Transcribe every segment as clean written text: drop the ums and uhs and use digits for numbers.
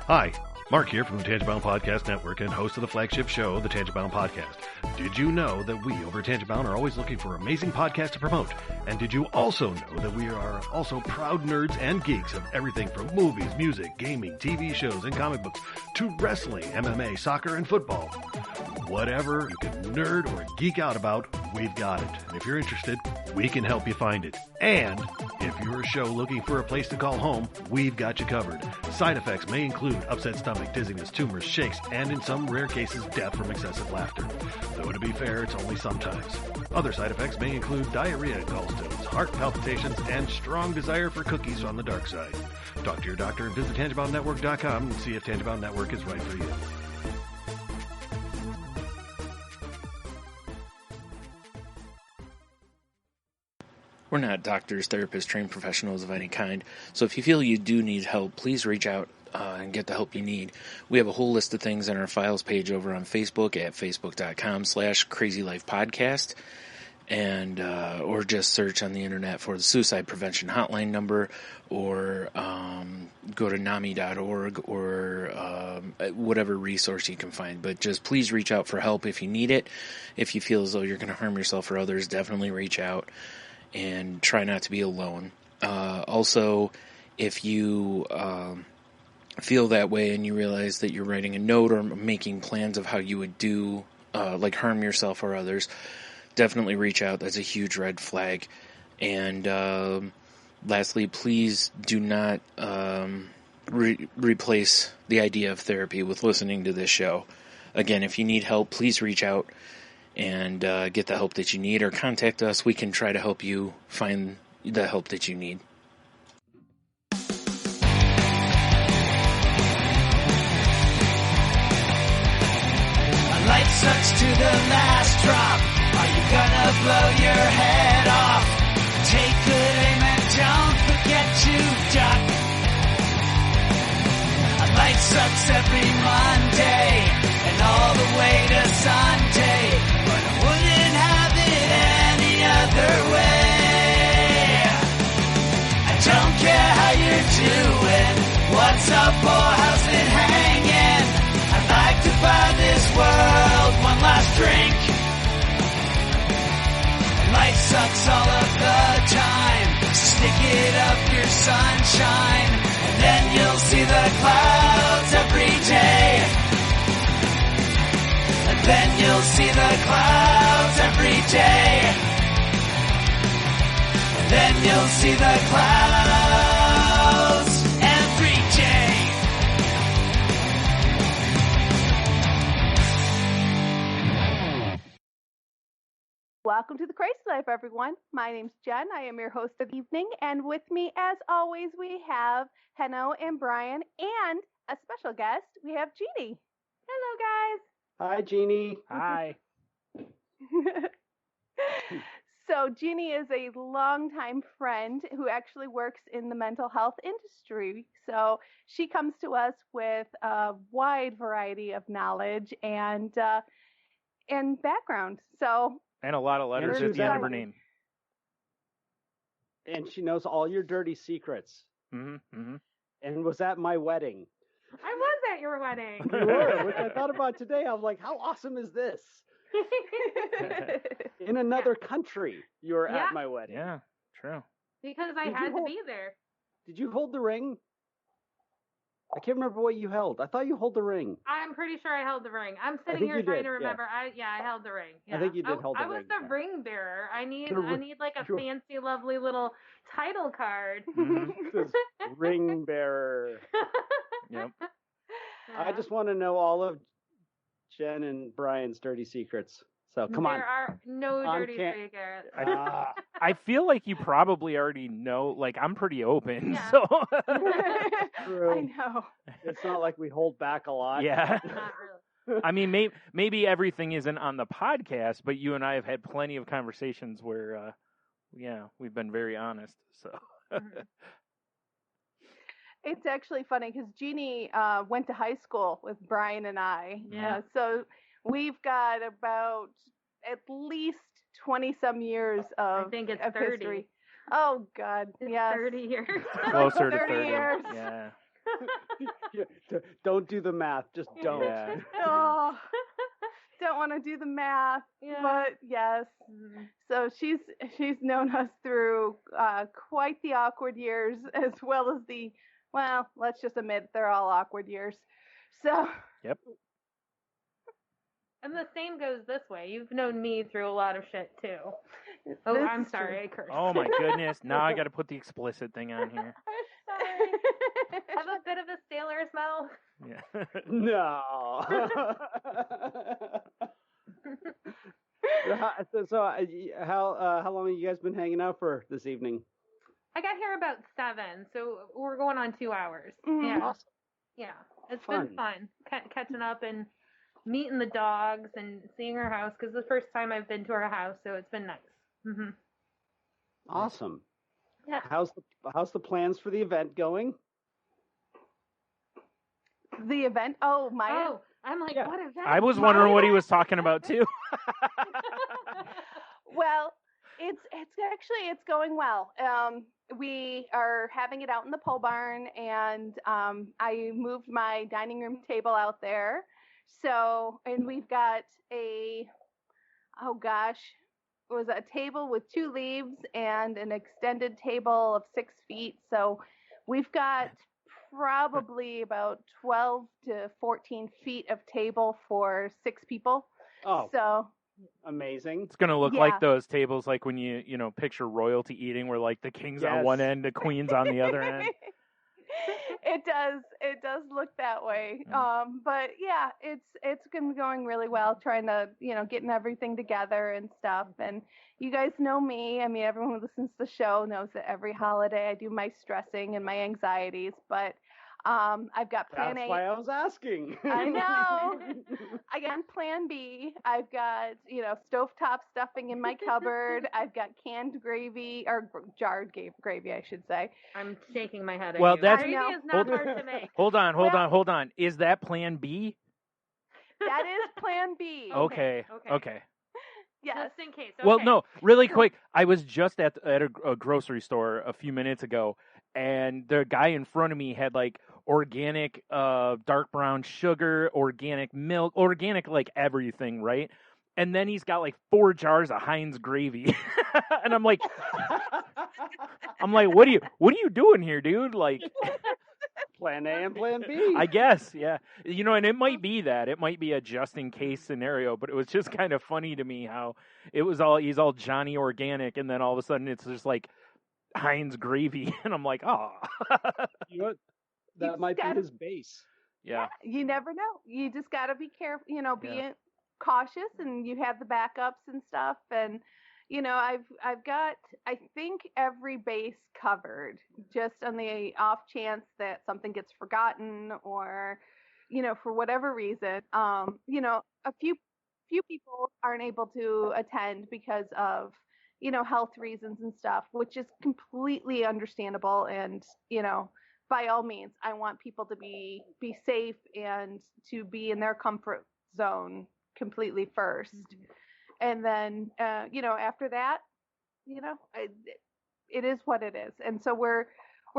Hi, Mark here from the Tangibound Podcast Network and host of the flagship show, the Tangibound Podcast. Did you know that we over at Tangibound are always looking for amazing podcasts to promote? And did you also know that we are also proud nerds and geeks of everything from movies, music, gaming, TV shows, and comic books to wrestling, MMA, soccer, and football? Whatever you can nerd or geek out about, we've got it. And if you're interested, we can help you find it. And if you're a show looking for a place to call home, we've got you covered. Side effects may include upset stomach, dizziness, tumors, shakes, and in some rare cases, death from excessive laughter. Though to be fair, it's only sometimes. Other side effects may include diarrhea, gallstones, heart palpitations, and strong desire for cookies on the dark side. Talk to your doctor and visit TangiboundNetwork.com and see if Tangibound Network is right for you. We're not doctors, therapists, trained professionals of any kind, so if you feel you do need help, please reach out and get the help you need. We have a whole list of things on our files page over on Facebook at facebook.com/crazylifepodcast, and or just search on the internet for the suicide prevention hotline number, or go to NAMI.org or whatever resource you can find. But just please reach out for help if you need it. If you feel as though you're going to harm yourself or others, definitely reach out. And try not to be alone. Also, if you feel that way and you realize that you're writing a note or making plans of how you would do, like harm yourself or others, definitely reach out. That's a huge red flag. And lastly, please do not replace the idea of therapy with listening to this show. Again, if you need help, please reach out and get the help that you need, or contact us. We can try to help you find the help that you need. Life sucks to the last drop. Are you gonna blow your head off? Take good aim and don't forget to duck. Life sucks every Monday and all the way to Sunday, but I wouldn't have it any other way. I don't care how you're doing, what's up or how's it hanging. I'd like to buy this world one last drink. Life sucks all of the time, stick it up your sunshine, and then you'll see the clouds every day. And then you'll see the clouds every day. And then you'll see the clouds every day. Welcome to the Crazy Life, everyone. My name's Jen. I am your host of the evening, and with me, as always, we have Henno and Brian, and a special guest. We have Jeanie. Hello, guys. Hi, Jeanie. Hi. So Jeanie is a longtime friend who actually works in the mental health industry. So she comes to us with a wide variety of knowledge and background. So and a lot of letters at the end of her name. And she knows all your dirty secrets. Mm-hmm. Mm-hmm. And was at my wedding. I was at your wedding. You were, which I thought about today. I was like, how awesome is this? In another country, you were at my wedding. Yeah, true. Because I had to be there. Did you hold the ring? I can't remember what you held. I thought you held the ring. I'm pretty sure I held the ring. I'm sitting here trying to remember. Yeah. I held the ring. Yeah. I think you did hold the ring. I was the ring bearer. I need like a Sure. fancy, lovely little title card. Mm-hmm. Ring bearer. Yep. I just want to know all of Jen and Brian's dirty secrets. So come on. There are no dirty secrets. I feel like you probably already know. Like, I'm pretty open, Yeah. so. True. I know. It's not like we hold back a lot. Yeah. Not really. I mean, maybe everything isn't on the podcast, but you and I have had plenty of conversations where, we've been very honest. So. Mm-hmm. It's actually funny because Jeanie went to high school with Brian and I. Yeah. So we've got about at least 20-some years of I think it's of 30. history. Oh, God. It's Yes. 30 years. Closer to 30 30. years. Yeah. Don't do the math. Just don't. Yeah. Oh, don't want to do the math, Yeah. but yes. So she's known us through quite the awkward years, as well as well, let's just admit they're all awkward years. So. Yep. And the same goes this way. You've known me through a lot of shit too. Oh, This I'm is sorry, true. I cursed. Oh my goodness! Now I got to put the explicit thing on here. Sorry. Have a bit of a sailor's mouth. Yeah. No. How long have you guys been hanging out for this evening? I got here about 7, so we're going on 2 hours. Mhm. Yeah. Awesome. Yeah. It's Fun. been fun catching up and meeting the dogs and seeing her house because the first time I've been to her house, so it's been nice. Mm-hmm. Awesome. Yeah. How's the plans for the event going? The event? Oh, my. Oh, I'm like, Yeah. what event? I was wondering what he was talking about too. Well, it's going well. We are having it out in the pole barn, and I moved my dining room table out there. So, and we've got it was a table with 2 leaves and an extended table of 6 feet. So we've got probably about 12 to 14 feet of table for 6 people. Oh, So amazing. It's gonna look Yeah. like those tables, like when you picture royalty eating, where like the king's on one Yes. end, the queen's on the other end. It does look that way. But yeah, it's been going really well, trying to, getting everything together and stuff. And you guys know me. I mean, everyone who listens to the show knows that every holiday I do my stressing and my anxieties, but I've got plan That's A. why I was asking. I know. I got plan B. I've got, stovetop stuffing in my cupboard. I've got canned gravy, or jarred gravy, I should say. I'm shaking my head at Well, you. that's- Gravy I know. is not hard to make. Hold on. Well- Is that Plan B? That is plan B. Okay. Okay. Yes. Just in case. Well, Okay. no, really quick. I was just at a grocery store a few minutes ago, and the guy in front of me had like organic dark brown sugar, organic milk, organic like everything, right? And then he's got like 4 jars of Heinz gravy, and I'm like, what are you doing here, dude? Like, Plan A and Plan B. I guess, yeah. And it might be that. It might be a just in case scenario, but it was just kind of funny to me how he's all Johnny organic, and then all of a sudden it's just like Heinz gravy, and I'm like, oh. You know what? That might be his base. Yeah. You never know. You just got to be careful, be Yeah. cautious, and you have the backups and stuff. And, I've got, I think, every base covered, just on the off chance that something gets forgotten or, for whatever reason. A few people aren't able to attend because of, health reasons and stuff, which is completely understandable. And, by all means, I want people to be safe and to be in their comfort zone completely first. Mm-hmm. And then, after that, it is what it is. And so we're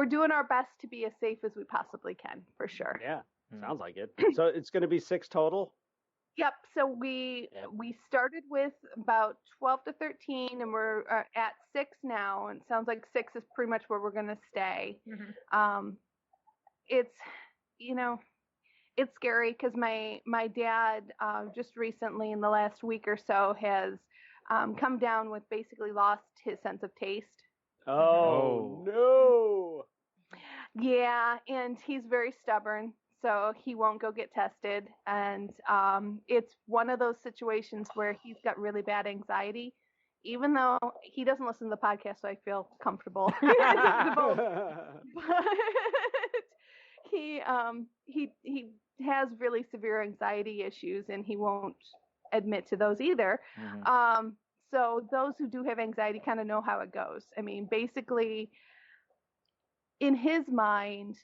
doing our best to be as safe as we possibly can, for sure. Yeah, sounds like it. So it's going to be 6 total? Yep. So we started with about 12 to 13, and we're at 6 now. And it sounds like 6 is pretty much where we're going to stay. Mm-hmm. It's scary because my dad just recently, in the last week or so, has come down with basically lost his sense of taste. Oh, no. Yeah, and he's very stubborn, so he won't go get tested. And it's one of those situations where he's got really bad anxiety, even though he doesn't listen to the podcast, so I feel comfortable. But he has really severe anxiety issues, and he won't admit to those either. Mm-hmm. So those who do have anxiety kind of know how it goes. I mean, basically, in his mind,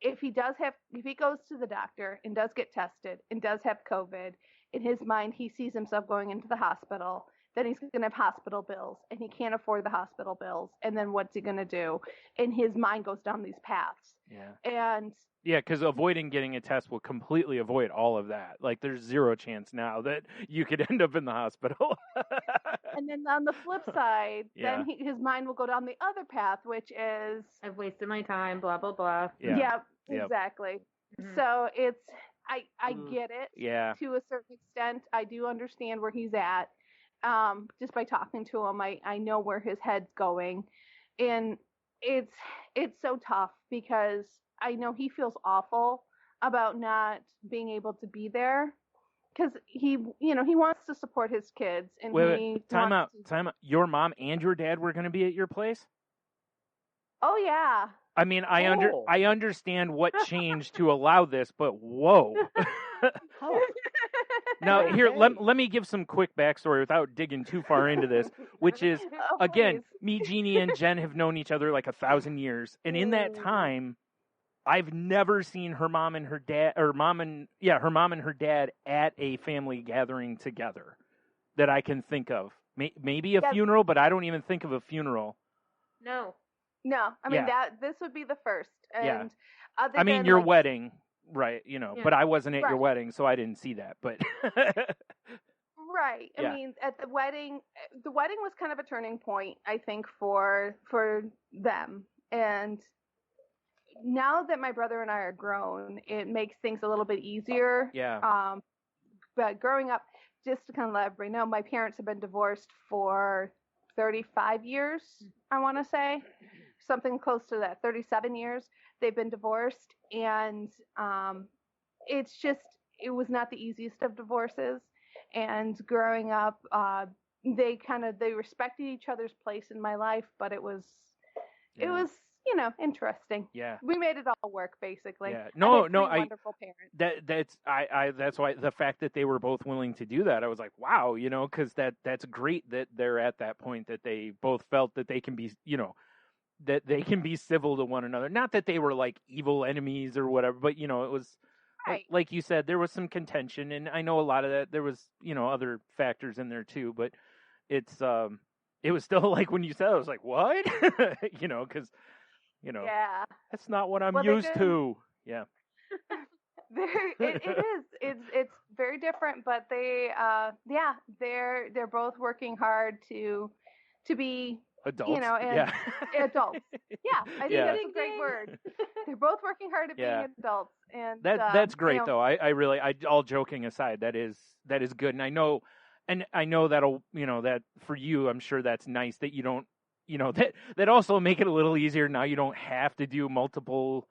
if he goes to the doctor and does get tested and does have COVID, in his mind, he sees himself going into the hospital. then he's going to have hospital bills, and he can't afford the hospital bills, and then what's he going to do? And his mind goes down these paths. Yeah. And yeah, because avoiding getting a test will completely avoid all of that. Like, there's zero chance now that you could end up in the hospital. and then on the flip side, Yeah. then his mind will go down the other path, which is I've wasted my time, blah, blah, blah. Yeah. yeah, exactly. Mhm. So it's I get it Yeah. to a certain extent. I do understand where he's at. Just by talking to him, I know where his head's going, and it's so tough because I know he feels awful about not being able to be there because he wants to support his kids, and Wait, time out. to... Your mom and your dad were going to be at your place? Oh yeah. I mean, I Oh. understand what changed to allow this, but whoa. Oh. Now, Okay. here, let me give some quick backstory without digging too far into this, which is, Oh, again, please. me, Jeanie, and Jen have known each other like 1,000 years, and in that time, I've never seen her mom and her dad, her mom and her dad at a family gathering together that I can think of. Maybe a funeral, but I don't even think of a funeral. No. No, I mean Yeah. this would be the first. And Yeah. other I mean, than, your like, wedding, right? You know, Yeah. but I wasn't at your Right. wedding, so I didn't see that. But Right. Yeah. I mean, at the wedding was kind of a turning point, I think, for them. And now that my brother and I are grown, it makes things a little bit easier. yeah, But growing up, just to kind of let everybody know, my parents have been divorced for 35 years, I want to say. Something close to that, 37 years they've been divorced. And it was not the easiest of divorces. And growing up, they respected each other's place in my life, but it was interesting. yeah. We made it all work, basically. Yeah. I No, had no, three wonderful parents. that's why the fact that they were both willing to do that, I was like, wow, because that's great that they're at that point that they both felt that they can be, that they can be civil to one another. Not that they were like evil enemies or whatever, but it was Right. like you said, there was some contention, and I know a lot of that. There was other factors in there too, but it's it was still like when you said it, I was like, what? Because Yeah. that's not what I'm Well, they used did. to. Yeah. It is. It's very different, but they're both working hard to be Adults. and yeah. adults. Yeah, I think Yeah. that's a great word. They're both working hard at Yeah. being adults, and That's great though. I really, all joking aside, that is good, and I know that'll that for you, I'm sure that's nice that you don't that also make it a little easier now. You don't have to do multiple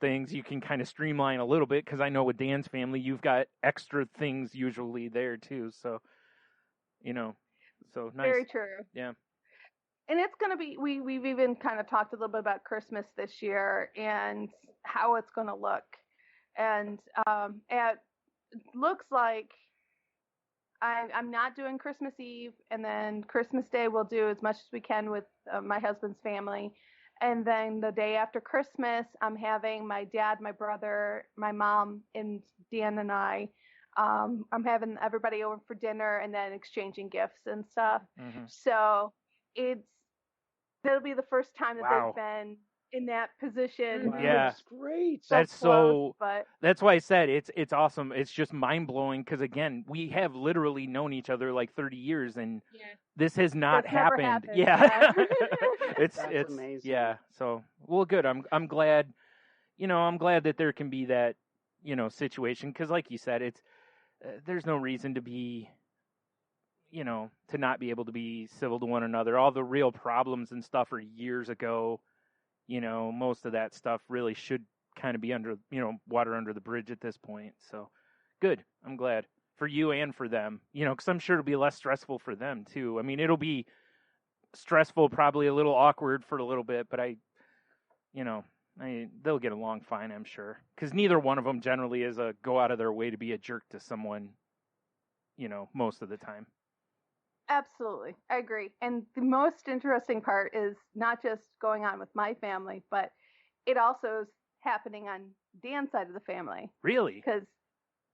things. You can kind of streamline a little bit because I know with Dan's family, you've got extra things usually there too. So so nice. Very true. Yeah. And it's going to be, we've even kind of talked a little bit about Christmas this year and how it's going to look. And it looks like I'm not doing Christmas Eve, and then Christmas Day we'll do as much as we can with my husband's family. And then the day after Christmas, I'm having my dad, my brother, my mom, and Dan and I. I'm having everybody over for dinner and then exchanging gifts and stuff. Mm-hmm. So that'll be the first time that Wow. they've been in that position. Wow, Yeah. that's great. That's close, but that's why I said it's awesome. It's just mind blowing because again, we have literally known each other like 30 years, and Yeah. this has not That's never happened. happened. Yeah, That's it's amazing. yeah. So well, good. I'm glad. I'm glad that there can be that situation because, like you said, it's there's no reason to be to not be able to be civil to one another. All the real problems and stuff are years ago. Most of that stuff really should kind of be under, water under the bridge at this point. So good. I'm glad for you and for them, because I'm sure it'll be less stressful for them too. I mean, it'll be stressful, probably a little awkward for a little bit, but they'll get along fine, I'm sure. Because neither one of them generally is a go out of their way to be a jerk to someone, most of the time. absolutely, I agree. And the most interesting part is not just going on with my family, but it also is happening on Dan's side of the family. Really? Because,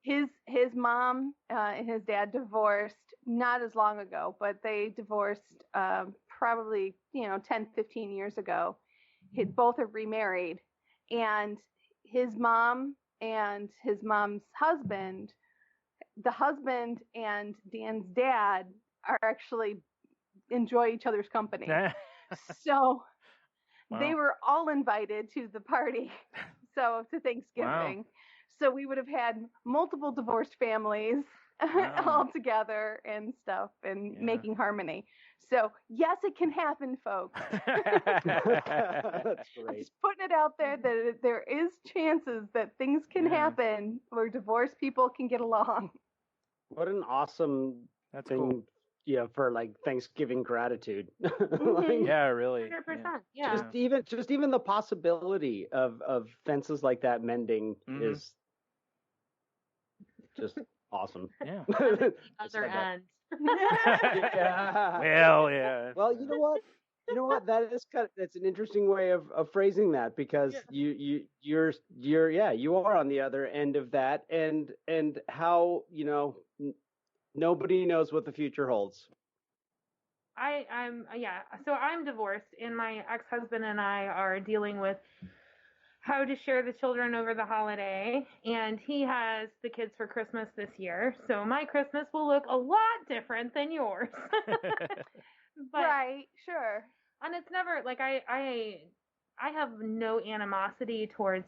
his mom and his dad divorced not as long ago, but they divorced probably 10, 15 years ago. Both are remarried, and his mom and his mom's husband, the husband and Dan's dad are actually enjoy each other's company. So Wow. they were all invited to the party, to Thanksgiving. Wow. So we would have had multiple divorced families all together and stuff and making harmony. So yes, it can happen, folks. That's great. Just putting it out there that there is chances that things can happen where divorced people can get along. What an awesome That's thing, cool. for like Thanksgiving gratitude. Yeah, really. 100%. Yeah. Just even the possibility of fences like that mending is just awesome. Yeah. The other end. Yeah. Well, yeah. Well, you know what? That's an interesting way of phrasing that, because you are on the other end of that, and how nobody knows what the future holds. So I'm divorced, and my ex-husband and I are dealing with how to share the children over the holiday, and he has the kids for Christmas this year, so my Christmas will look a lot different than yours. But, right, sure. and it's never like I have no animosity towards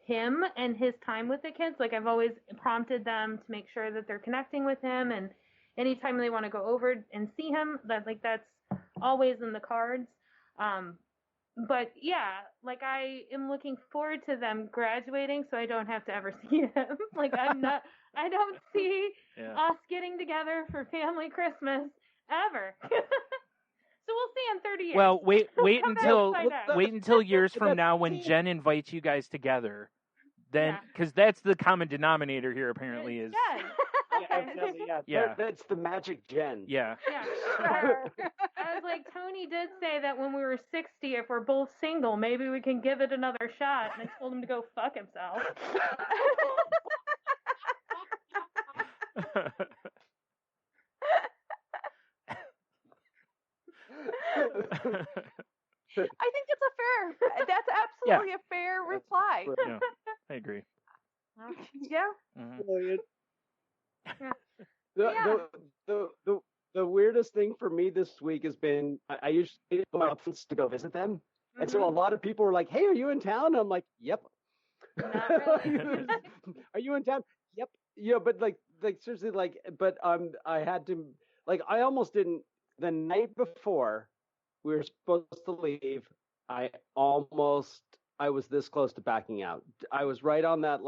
him and his time with the kids. Like, I've always prompted them to make sure that they're connecting with him, and anytime they want to go over and see him, that's always in the cards. But yeah, like, I am looking forward to them graduating so I don't have to ever see him. Like, I don't see us getting together for family Christmas ever. So we'll see in 30 years. Well, wait We'll until years from now when Jen invites you guys together. Then, because that's the common denominator here, apparently, is. Yeah, that's the magic Jen. Yeah. Yeah. I was like, Tony did say that when we were 60, if we're both single, maybe we can give it another shot. And I told him to go fuck himself. I think that's absolutely a fair reply. Yeah, I agree. Yeah. Brilliant. The weirdest thing for me this week has been, I usually go out to go visit them. And so a lot of people were like, "Hey, are you in town?" And I'm like, "Yep." Not really. Are you in town? Yep. Yeah, but like seriously, I had to, I almost didn't. The night before we were supposed to leave, I was this close to backing out. I was right on that,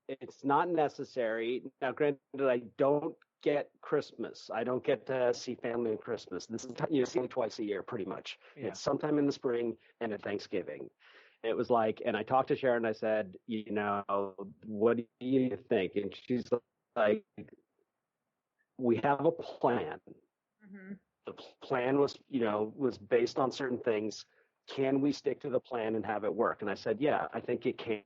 it's not necessary. Now, granted, I don't get Christmas. I don't get to see family on Christmas. This is, see me twice a year, pretty much. Yeah. It's sometime in the spring and at Thanksgiving. It was and I talked to Sharon. I said, what do you think? And she's like, we have a plan. Mm-hmm. The plan was based on certain things. Can we stick to the plan and have it work? And I said, yeah, I think it can.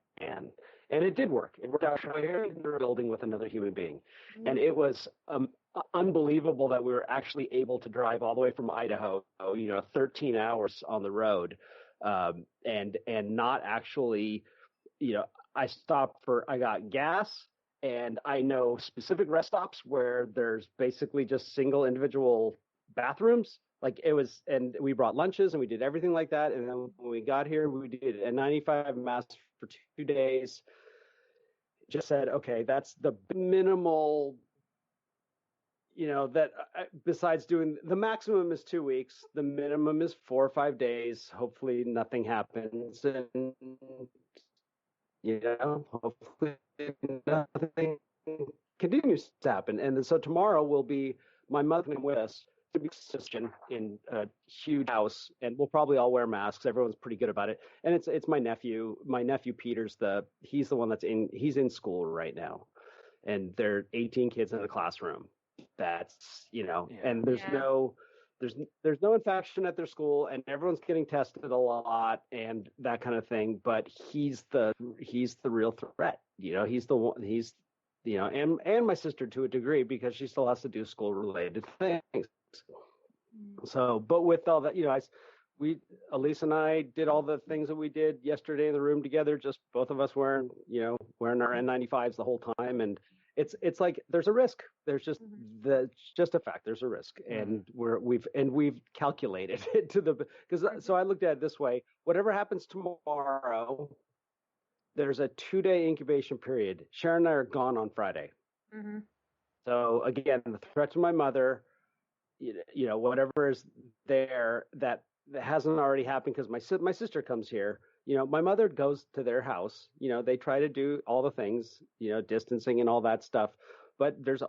And it did work. It worked out here in the building with another human being. Mm-hmm. And it was unbelievable that we were actually able to drive all the way from Idaho, 13 hours on the road, and not actually, I got gas, and I know specific rest stops where there's basically just single individual bathrooms. And we brought lunches and we did everything like that. And then when we got here, we did a 95 mass for 2 days. Just said, okay, that's the minimal, that besides doing the maximum is 2 weeks, the minimum is 4 or 5 days. Hopefully nothing happens. And, hopefully nothing continues to happen. And so tomorrow will be my mother with us. In a huge house, and we'll probably all wear masks. Everyone's pretty good about it. And it's my nephew. My nephew Peter's he's the one he's in school right now, and there are 18 kids in the classroom. That's and there's no there's no infection at their school, and everyone's getting tested a lot and that kind of thing. But he's the real threat. He's the one. And my sister to a degree because she still has to do school related things. So, but with all that, Elise and I did all the things that we did yesterday in the room together, just both of us wearing our N95s the whole time. And it's like, there's a risk. There's just just a fact. There's a risk. And we've calculated it so I looked at it this way, whatever happens tomorrow, there's a 2-day incubation period. Sharon and I are gone on Friday. Mm-hmm. So again, the threat to my mother, whatever is there that hasn't already happened because my sister comes here. My mother goes to their house. They try to do all the things, distancing and all that stuff. But there's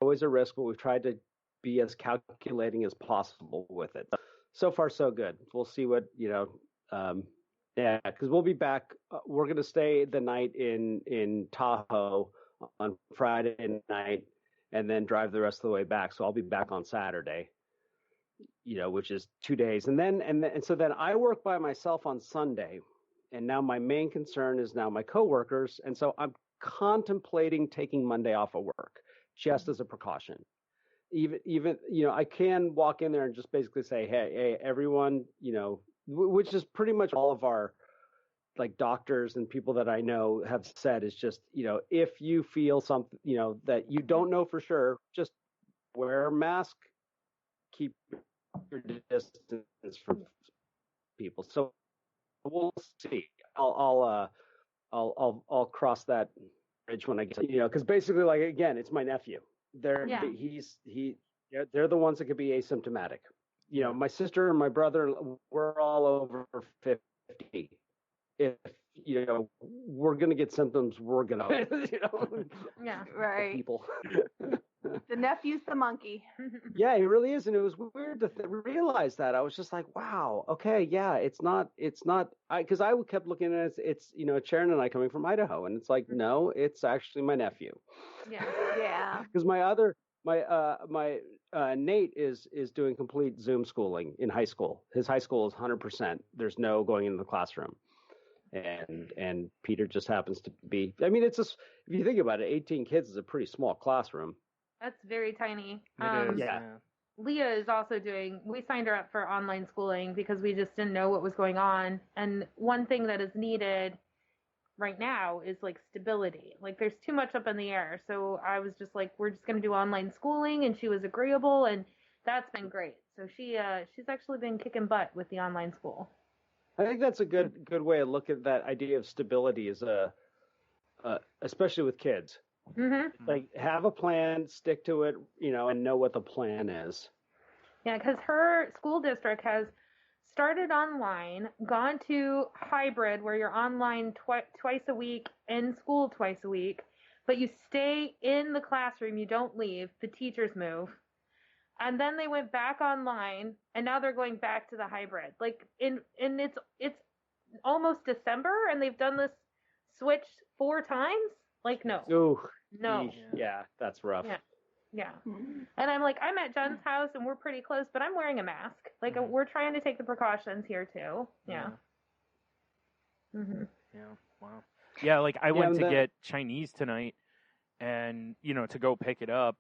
always a risk. But we've tried to be as calculating as possible with it. So far, so good. We'll see what because we'll be back. We're going to stay the night in Tahoe on Friday night, and then drive the rest of the way back. So I'll be back on Saturday, which is 2 days. And so then I work by myself on Sunday. And now my main concern is now my coworkers. And so I'm contemplating taking Monday off of work just as a precaution. Even I can walk in there and just basically say, hey, everyone, which is pretty much all of our like doctors and people that I know have said is just, if you feel something, that you don't know for sure, just wear a mask, keep your distance from people. So we'll see. I'll cross that bridge when I get, because basically, like, again, it's my nephew. They're the ones that could be asymptomatic. My sister and my brother, we're all over 50. If we're gonna get symptoms, we're gonna Yeah, right. People. The nephew's the monkey. Yeah, he really is, and it was weird to realize that. I was just like, wow, okay, yeah, it's not. Because I kept looking at it, it's Sharon and I coming from Idaho, and it's like, no, it's actually my nephew. Yeah. Because my Nate is doing complete Zoom schooling in high school. His high school is 100%. There's no going into the classroom. And Peter just happens to be. I mean, it's just, if you think about it, 18 kids is a pretty small classroom. That's very tiny. It is, yeah. Leah is also we signed her up for online schooling because we just didn't know what was going on. And one thing that is needed right now is like stability. Like there's too much up in the air. So I was just like, we're just going to do online schooling, and she was agreeable, and that's been great. So she's actually been kicking butt with the online school. I think that's a good way to look at that idea of stability, is especially with kids. Mm-hmm. Like, have a plan, stick to it, and know what the plan is. Yeah, because her school district has started online, gone to hybrid where you're online twice a week, in school twice a week, but you stay in the classroom, you don't leave, the teachers move. And then they went back online, and now they're going back to the hybrid. Like, and it's almost December, and they've done this switch 4 times. Like, no. Ooh, no. Yeah, that's rough. Yeah. And I'm like, I'm at Jen's house, and we're pretty close, but I'm wearing a mask. Like, we're trying to take the precautions here too. Yeah. Mm-hmm. Yeah. Wow. Yeah, like I went to get Chinese tonight, and to go pick it up,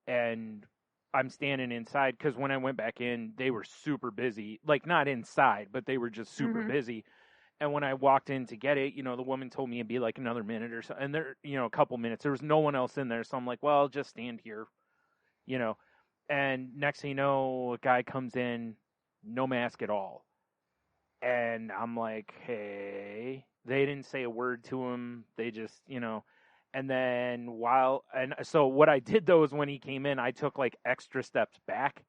and I'm standing inside because when I went back in, they were super busy. Like, not inside, but they were just super busy. And when I walked in to get it, the woman told me it'd be like another minute or so. And there, a couple minutes. There was no one else in there. So I'm like, well, I'll just stand here, And next thing you know, a guy comes in, no mask at all. And I'm like, hey. They didn't say a word to him. They just, And then so what I did though is when he came in, I took like extra steps back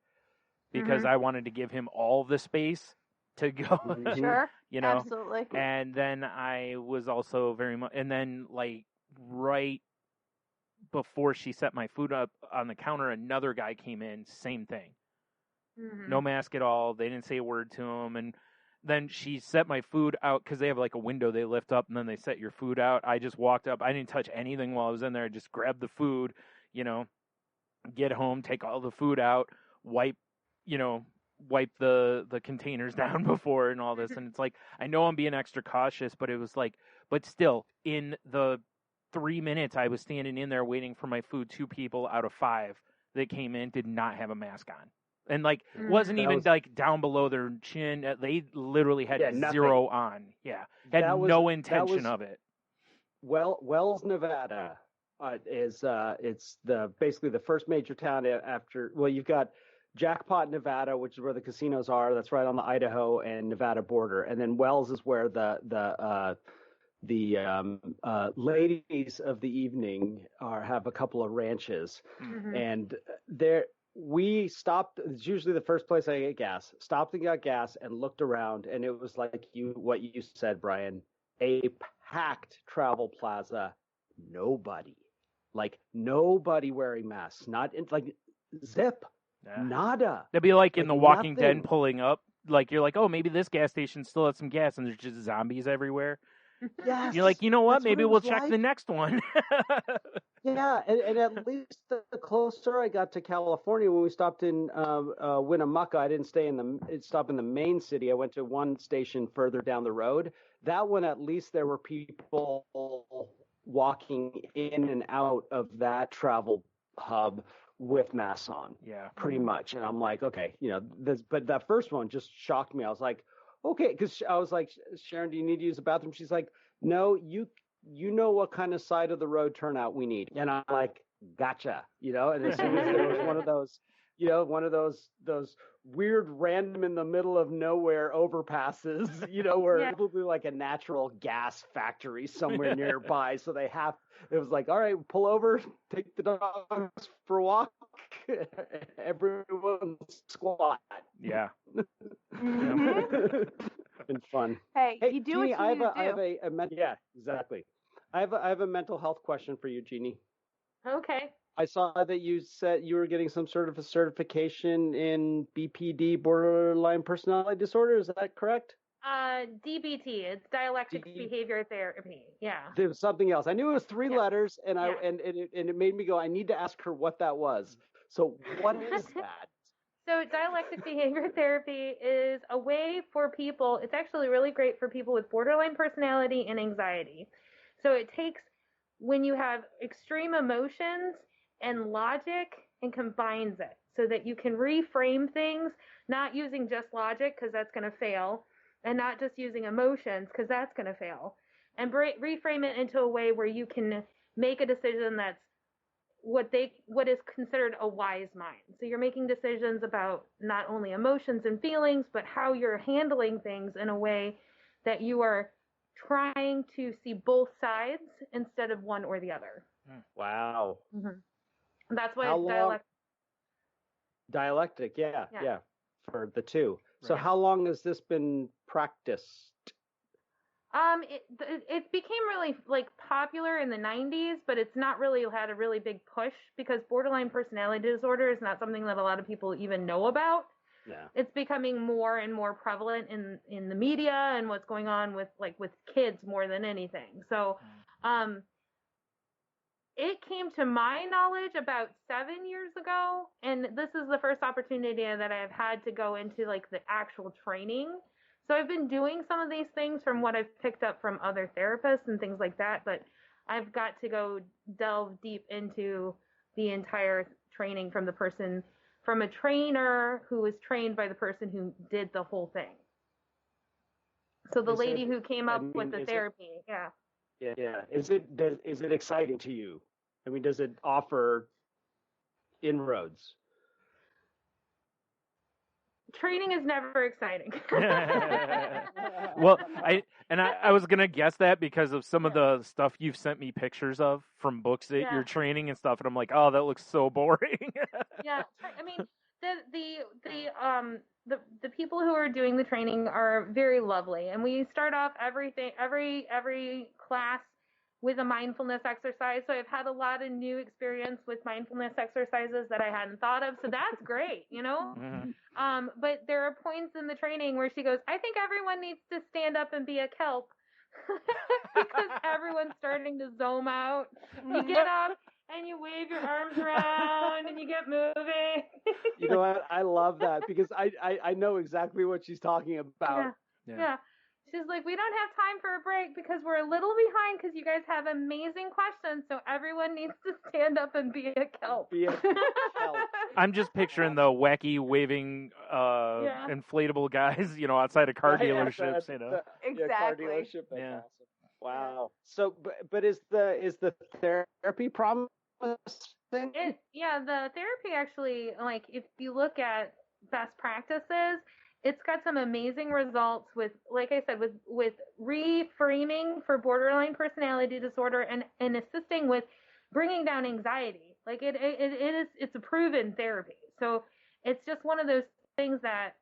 because I wanted to give him all the space to go. Sure. Absolutely. And then I was also very much, and then like right before she set my food up on the counter, another guy came in, same thing. No mask at all. They didn't say a word to him. And then she set my food out because they have like a window they lift up and then they set your food out. I just walked up. I didn't touch anything while I was in there. I just grabbed the food, get home, take all the food out, wipe wipe the containers down before and all this. And it's like, I know I'm being extra cautious, but it was like, but still, in the 3 minutes I was standing in there waiting for my food, 2 people out of 5 that came in did not have a mask on. And like, wasn't even like down below their chin. They literally had 0 on. Yeah. Had no intention of it. Wells, Nevada is it's basically the first major town after. Well, you've got Jackpot, Nevada, which is where the casinos are. That's right on the Idaho and Nevada border. And then Wells is where the ladies of the evening have a couple of ranches, and we stopped. It's usually the first place I get gas. Stopped and got gas and looked around, and it was like what you said, Brian. A packed travel plaza. Nobody wearing masks. Not in, like zip. Yeah. Nada. That'd be like in The Walking Dead pulling up. Like you're like, oh, maybe this gas station still has some gas, and there's just zombies everywhere. Yes. You're like, you know what? Maybe we'll check the next one. Yeah, and at least the closer I got to California, when we stopped in Winnemucca, I didn't stop in the main city. I went to one station further down the road. That one, at least there were people walking in and out of that travel hub with masks on. Yeah, pretty much. And I'm like, okay, but that first one just shocked me. I was like, okay, because I was like, Sharon, do you need to use the bathroom? She's like, no, you know what kind of side of the road turnout we need. And I'm like, gotcha, and as soon as there was one of those, those weird random in the middle of nowhere overpasses, where it'll be like a natural gas factory somewhere nearby. So it was like, all right, pull over, take the dogs for a walk, everyone squat. Yeah. Been fun. Hey, you do Jeanie, what you do. I have yeah, exactly. I have a mental health question for you, Jeanie. Okay. I saw that you said you were getting some sort of a certification in BPD, borderline personality disorder. Is that correct? DBT. It's dialectic behavior therapy. Yeah. There was something else. I knew it was 3 letters, and it made me go, I need to ask her what that was. So what is that? So dialectic behavior therapy is a way for people. It's actually really great for people with borderline personality and anxiety. So it takes when you have extreme emotions and logic and combines it so that you can reframe things, not using just logic because that's going to fail, and not just using emotions because that's going to fail, and reframe it into a way where you can make a decision that's what is considered a wise mind. So you're making decisions about not only emotions and feelings, but how you're handling things in a way that you are trying to see both sides instead of one or the other. Wow. Mm-hmm. That's why it's dialectic. Yeah, for the 2. Right. So how long has this been practiced? It became really popular in the 90s, but it's not really had a really big push because borderline personality disorder is not something that a lot of people even know about. Yeah. It's becoming more and more prevalent in the media and what's going on with kids more than anything. So, it came to my knowledge about 7 years ago, and this is the first opportunity that I've had to go into the actual training. So I've been doing some of these things from what I've picked up from other therapists and things like that, but I've got to go delve deep into the entire training from a trainer who was trained by the person who did the whole thing. So the lady who came up with the therapy, yeah. Is it exciting to you? I mean, does it offer inroads? Training is never exciting. Well, I was gonna guess that because of some of the stuff you've sent me pictures of from books that you're training and stuff, and I'm like, oh, that looks so boring. Yeah, I mean, the people who are doing the training are very lovely, and we start off every class with a mindfulness exercise. So I've had a lot of new experience with mindfulness exercises that I hadn't thought of. So that's great, Mm-hmm. But there are points in the training where she goes, I think everyone needs to stand up and be a kelp because everyone's starting to zone out. You get up and you wave your arms around and you get moving. You know what? I love that because I know exactly what she's talking about. Yeah. She's like, we don't have time for a break because we're a little behind because you guys have amazing questions. So everyone needs to stand up and be a kelp. Be a kelp. I'm just picturing the wacky waving inflatable guys, outside of car dealerships. Exactly. Car dealership. That's Yeah. awesome. Wow. So, but is the therapy promising? The therapy actually, like, if you look at best practices, it's got some amazing results with, like I said, with reframing for borderline personality disorder and assisting with bringing down anxiety. Like it's a proven therapy. So it's just one of those things that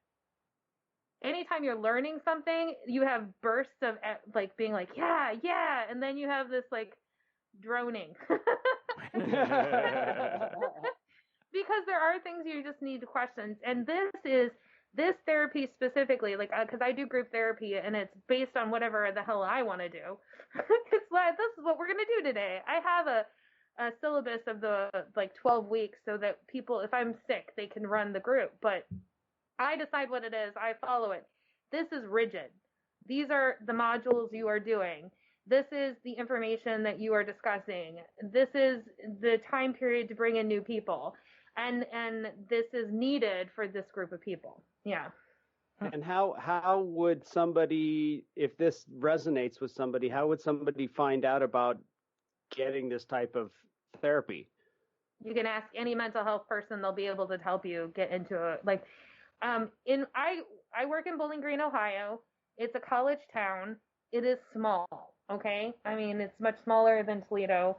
anytime you're learning something, you have bursts of like being like, yeah, and then you have this like droning. Because there are things you just need to question. And this therapy specifically, like, because I do group therapy and it's based on whatever the hell I want to do. It's like, this is what we're going to do today. I have a syllabus of the 12 weeks so that people, if I'm sick, they can run the group. But I decide what it is. I follow it. This is rigid. These are the modules you are doing. This is the information that you are discussing. This is the time period to bring in new people. And this is needed for this group of people. Yeah. And how would somebody, if this resonates with somebody, how would somebody find out about getting this type of therapy? You can ask any mental health person; they'll be able to help you get into it. Like, I work in Bowling Green, Ohio. It's a college town. It is small. Okay, I mean it's much smaller than Toledo,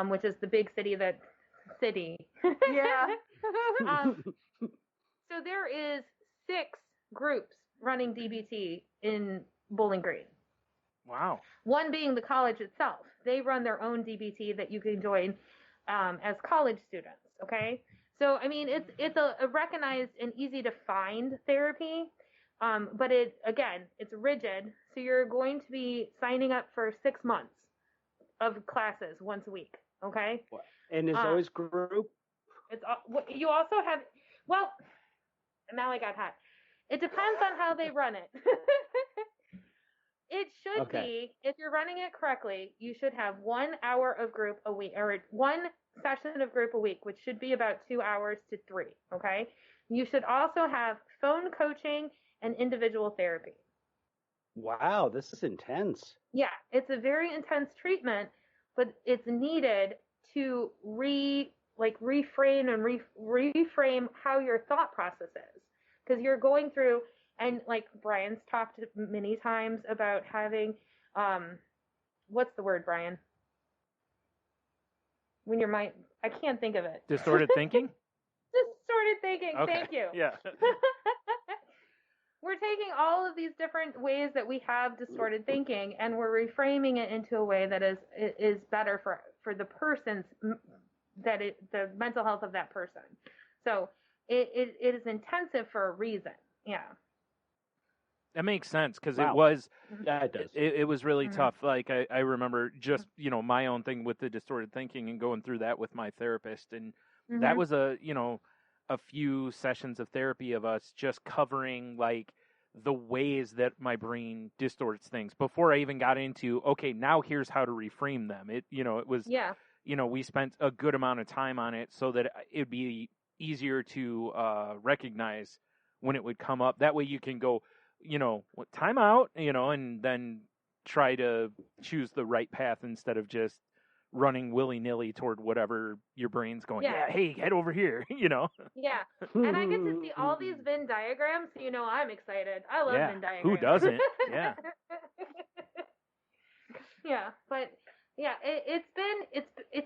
which is the big city. Yeah. So there is 6 groups running DBT in Bowling Green. Wow. One being the college itself. They run their own DBT that you can join as college students. Okay, so I mean it's a recognized and easy to find therapy, but it's rigid. So you're going to be signing up for 6 months of classes once a week. Okay, and it's always group. It's you also have. Well, now I got hot. It depends on how they run it. It should be, if you're running it correctly, you should have 1 hour of group a week, or 1 session of group a week, which should be about 2 hours to 3. Okay. You should also have phone coaching and individual therapy. Wow, this is intense. Yeah, it's a very intense treatment, but it's needed to reframe and reframe how your thought process is, because you're going through, and like Brian's talked many times about having what's the word, Brian, when your mind, I can't think of it. Distorted thinking. Distorted thinking. Okay. Thank you. Yeah. We're taking all of these different ways that we have distorted thinking, and we're reframing it into a way that is better for the person's the mental health of that person. So it is intensive for a reason. Yeah. That makes sense, because Wow. it was. Yeah, it does. It was really tough. Like I remember just my own thing with the distorted thinking and going through that with my therapist, and that was a few sessions of therapy of us just covering like the ways that my brain distorts things before I even got into now here's how to reframe them. It was we spent a good amount of time on it so that it'd be easier to recognize when it would come up. That way you can go time out, and then try to choose the right path instead of just running willy-nilly toward whatever your brain's going, hey, head over here, Yeah. And I get to see all these Venn diagrams, so I'm excited. I love Venn diagrams. Who doesn't? Yeah. Yeah, but yeah, it's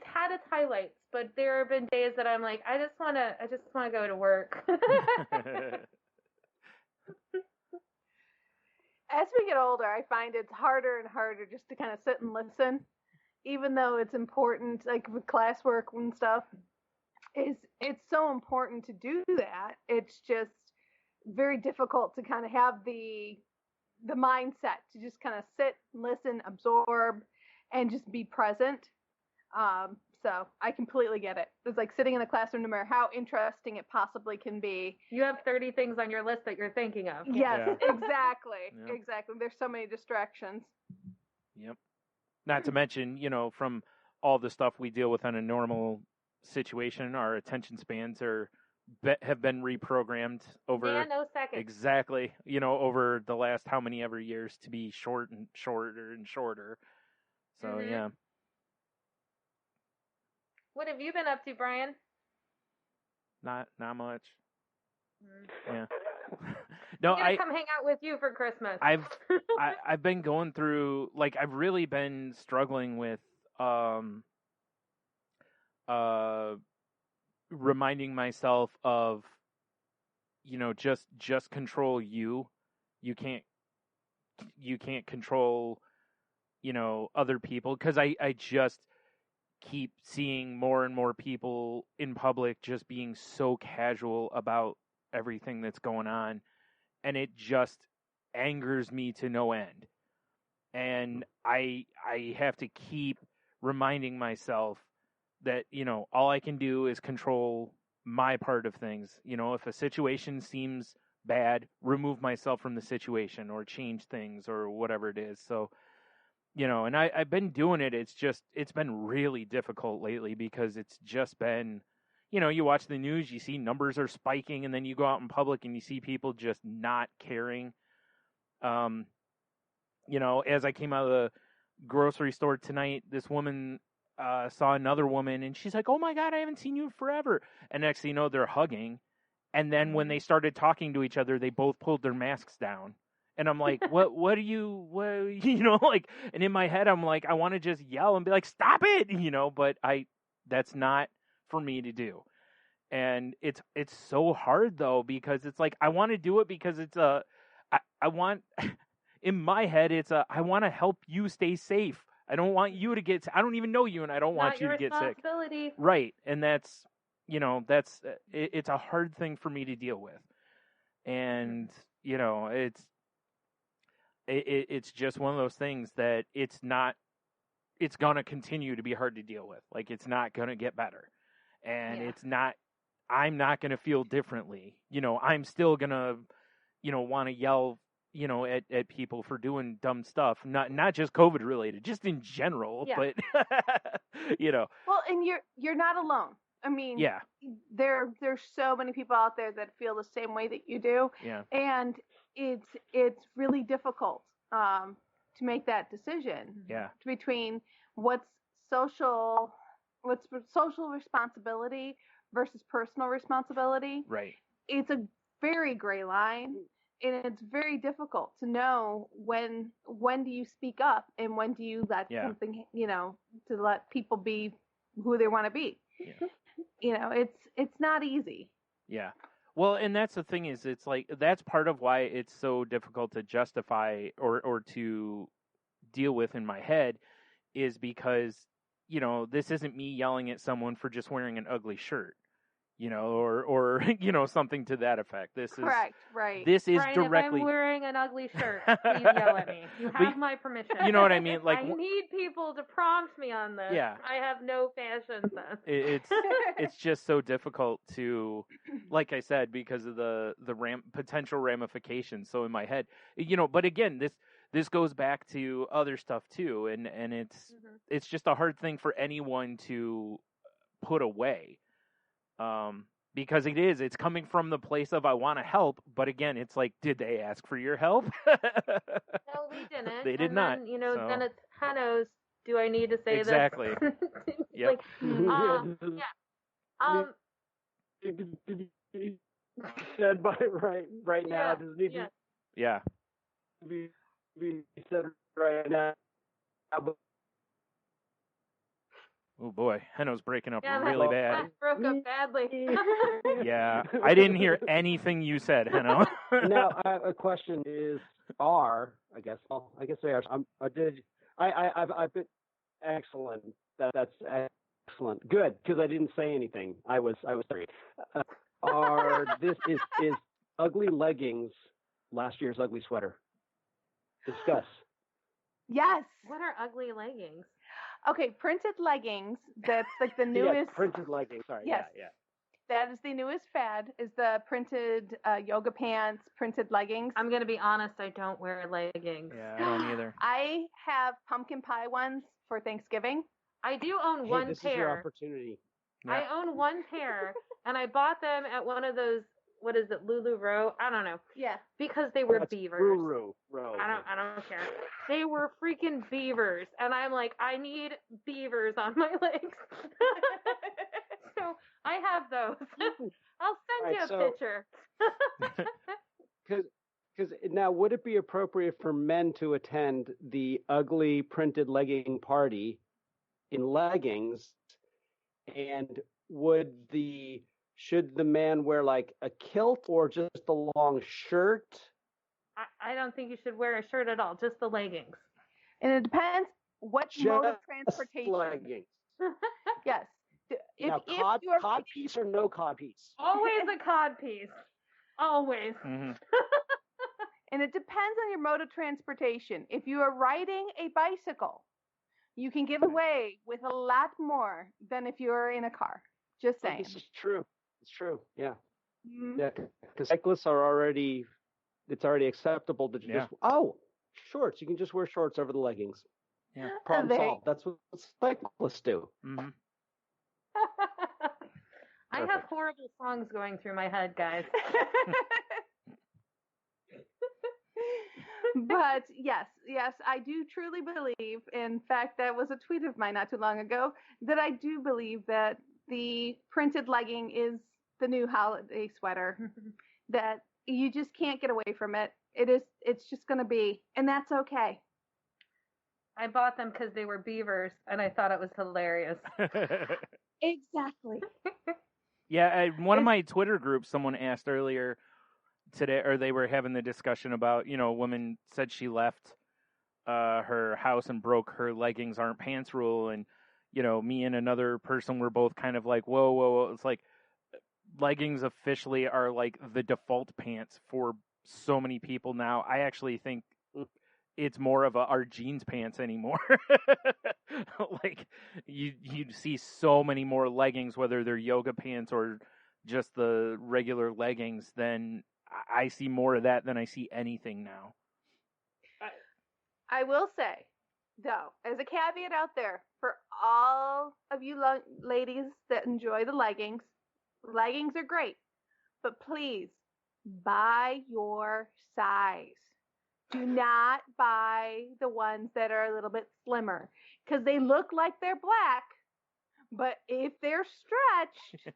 had its highlights, but there have been days that I'm like, I just wanna go to work. As we get older, I find it's harder and harder just to kind of sit and listen, even though it's important, like with classwork and stuff. It's so important to do that. It's just very difficult to kind of have the mindset to just kind of sit, listen, absorb, and just be present. So I completely get it. It's like sitting in the classroom, no matter how interesting it possibly can be. You have 30 things on your list that you're thinking of. Yes, Yeah. exactly. Yeah. Exactly. There's so many distractions. Yep. Not to mention, from all the stuff we deal with on a normal situation, our attention spans have been reprogrammed over Nanoseconds. exactly, over the last how many ever years to be short and shorter and shorter. So yeah. What have you been up to, Brian? Not much. Yeah. No, No, I'm gonna come hang out with you for Christmas. I've been going through, like, I've really been struggling with reminding myself of, just control you. You can't control, other people, because I just keep seeing more and more people in public just being so casual about everything that's going on, and it just angers me to no end. And I have to keep reminding myself that, all I can do is control my part of things. If a situation seems bad, remove myself from the situation or change things or whatever it is. So, and I've been doing it. It's been really difficult lately, because it's just been, you watch the news, you see numbers are spiking, and then you go out in public and you see people just not caring. As I came out of the grocery store tonight, this woman saw another woman, and she's like, "Oh my God, I haven't seen you in forever." And next thing you know, they're hugging. And then when they started talking to each other, they both pulled their masks down. And I'm like, what are you, like, and in my head, I'm like, I want to just yell and be like, "Stop it," but that's not for me to do. And it's so hard though, because it's like, I want to do it because I want, in my head, I want to help you stay safe. I don't want you to get, I don't even know you, and I don't want you to get sick. Right. And that's, it's a hard thing for me to deal with. And, it's just one of those things that it's going to continue to be hard to deal with. Like, it's not going to get better. And I'm not going to feel differently. I'm still going to, want to yell, at people for doing dumb stuff. Not just COVID related, just in general. Yeah. But, Well, and you're not alone. I mean, yeah. There's so many people out there that feel the same way that you do. Yeah. And it's really difficult to make that decision. Yeah. Between what's social responsibility versus personal responsibility. Right. It's a very gray line, and it's very difficult to know when do you speak up and when do you let something, to let people be who they want to be. Yeah. It's not easy. Yeah. Well, and that's the thing, is it's like, that's part of why it's so difficult to justify or to deal with in my head, is because, this isn't me yelling at someone for just wearing an ugly shirt, or something to that effect. This correct, right. This is Brian, directly. if I'm wearing an ugly shirt, please yell at me. You have my permission. You know what I mean? Like, I need people to prompt me on this. Yeah. I have no fashion sense. It's just so difficult to, like I said, because of the potential ramifications. So in my head, but again, this goes back to other stuff too, and it's just a hard thing for anyone to put away. Because it's coming from the place of, I want to help, but again, it's like, did they ask for your help? No, we didn't. They did not. Then, then it's Hanno's, do I need to say exactly. this? Yep. Said by right now. Does it need to be said right now? Oh boy, Henno's breaking up Yeah, really bad. That broke up badly. Yeah, I didn't hear anything you said, Henno. Now, a question is, I guess they are. I've been excellent. That's excellent. Good, because I didn't say anything. I was sorry. Is ugly leggings last year's ugly sweater? Discuss. Yes. What are ugly leggings? Okay, printed leggings. That's like the Yeah, newest. printed leggings. Sorry. Yes. Yeah. That is the newest fad. Is the printed yoga pants, printed leggings. I'm gonna be honest. I don't wear leggings. Yeah, I don't either. I have pumpkin pie ones for Thanksgiving. I do own Hey, one this is your pair. opportunity. I own one pair, and I bought them at one of those. What is it, Lulu Row? I don't know. Yeah. Because they were That's beavers. Ruru Row. I don't care. They were freaking beavers, and I'm like, I need beavers on my legs. So I have those. I'll send you a picture. Because now, would it be appropriate for men to attend the ugly printed legging party in leggings? And should the man wear like a kilt or just a long shirt? I don't think you should wear a shirt at all, just the leggings. And it depends what mode of Just transportation. leggings. Yes. Now, cod piece or no cod piece? Always a cod piece. Always. Mm-hmm. And it depends on your mode of transportation. If you are riding a bicycle, you can get away with a lot more than if you're in a car. Just saying. This is true. It's true. Yeah. Mm-hmm. Yeah. Because cyclists are already, it's already acceptable to just, shorts. You can just wear shorts over the leggings. Yeah. Problem solved. That's what cyclists do. Mm-hmm. I have horrible songs going through my head, guys. But yes, I do truly believe, in fact, that was a tweet of mine not too long ago, that I do believe that the printed legging is the new holiday sweater, that you just can't get away from it. It's just going to be, and that's okay. I bought them because they were beavers, and I thought it was hilarious. Exactly. Yeah, one of my Twitter groups, someone asked earlier today, or they were having the discussion about, a woman said she left her house and broke her leggings aren't pants rule, and me and another person were both kind of like, whoa. It's like leggings officially are like the default pants for so many people now. I actually think it's more of our jeans pants anymore. Like you see so many more leggings, whether they're yoga pants or just the regular leggings, than I see more of that than I see anything now. I will say, though, as a caveat out there, for all of you ladies that enjoy the leggings are great, but please buy your size. Do not buy the ones that are a little bit slimmer, because they look like they're black, but if they're stretched,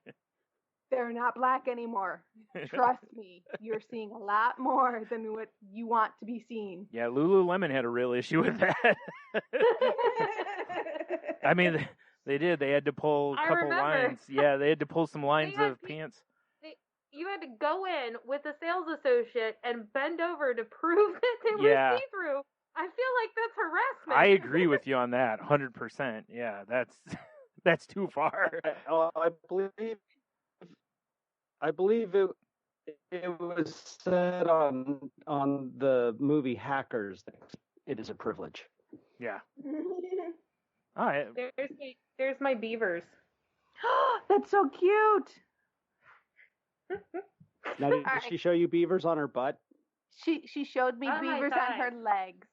they're not black anymore. Trust me, you're seeing a lot more than what you want to be seen. Yeah, Lululemon had a real issue with that. I mean, they did. They had to pull a couple lines. Yeah, they had to pull some lines of pants. You had to go in with a sales associate and bend over to prove that they were see-through. I feel like that's herassment. I agree with you on that, 100%. Yeah, that's too far. I believe it was said on the movie Hackers that it is a privilege. Yeah. All right. There's my beavers. That's so cute. Now, did she show you beavers on her butt? She showed me beavers on her legs.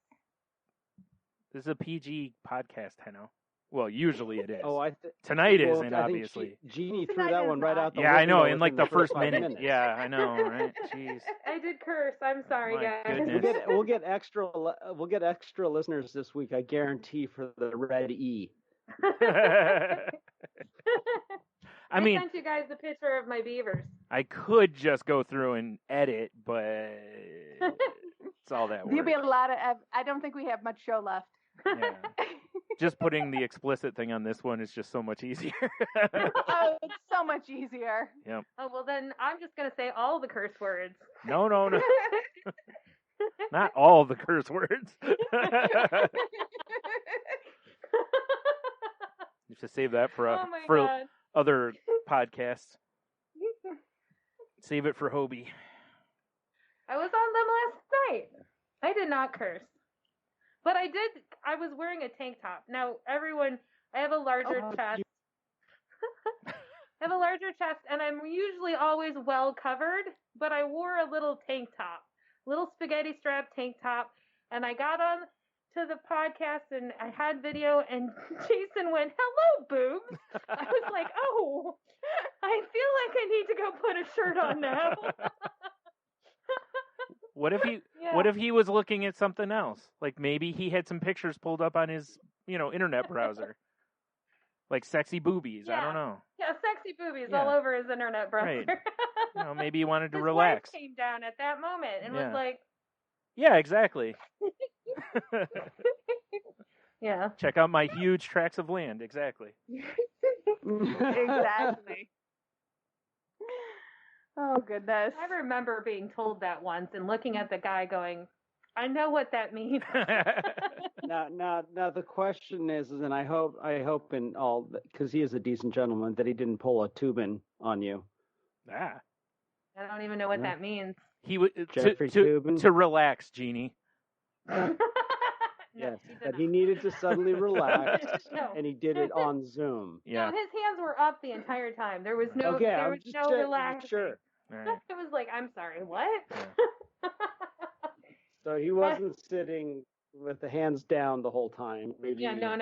This is a PG podcast, I know. Well, usually it is. Oh, tonight isn't, obviously. Jeanie threw that one right out the window. Yeah, I know, in like the first minute. Minutes. Yeah, I know, right? Jeez. I did curse. I'm sorry, guys. We'll get extra listeners this week, I guarantee, for the red E. I mean, sent you guys the picture of my beavers. I could just go through and edit, but it's all that work. There'll be a lot of. I don't think we have much show left. Yeah. Just putting the explicit thing on this one is just so much easier. Oh, it's so much easier. Yep. Oh, well, then I'm just going to say all the curse words. No. Not all the curse words. You should save that for other podcasts. Save it for Hobie. I was on them last night. I did not curse. But I was wearing a tank top. Now, everyone, I have a larger chest. I have a larger chest, and I'm usually always well covered, but I wore a little tank top, little spaghetti strap tank top, and I got on to the podcast, and I had video, and Jason went, "Hello, boobs." I was like, "Oh, I feel like I need to go put a shirt on now." What if he was looking at something else? Like maybe he had some pictures pulled up on his, internet browser. Like sexy boobies. Yeah. I don't know. Yeah, sexy boobies all over his internet browser. Right. Maybe he wanted to his relax. Wife came down at that moment and was like, "Yeah, exactly." Yeah. Check out my huge tracts of land. Exactly. Exactly. Oh, goodness. I remember being told that once and looking at the guy going, I know what that means. Now, the question is, and I hope in all, because he is a decent gentleman, that he didn't pull a Tubin on you. Ah. I don't even know what that means. He would to relax, Jeanie. Yes, that he needed to suddenly relax, and he did it on Zoom. Yeah. No, his hands were up the entire time. There was no, relaxing. Sure. Right. It was like, I'm sorry, what? Yeah. So he wasn't sitting with the hands down the whole time. Maybe. Yeah, no.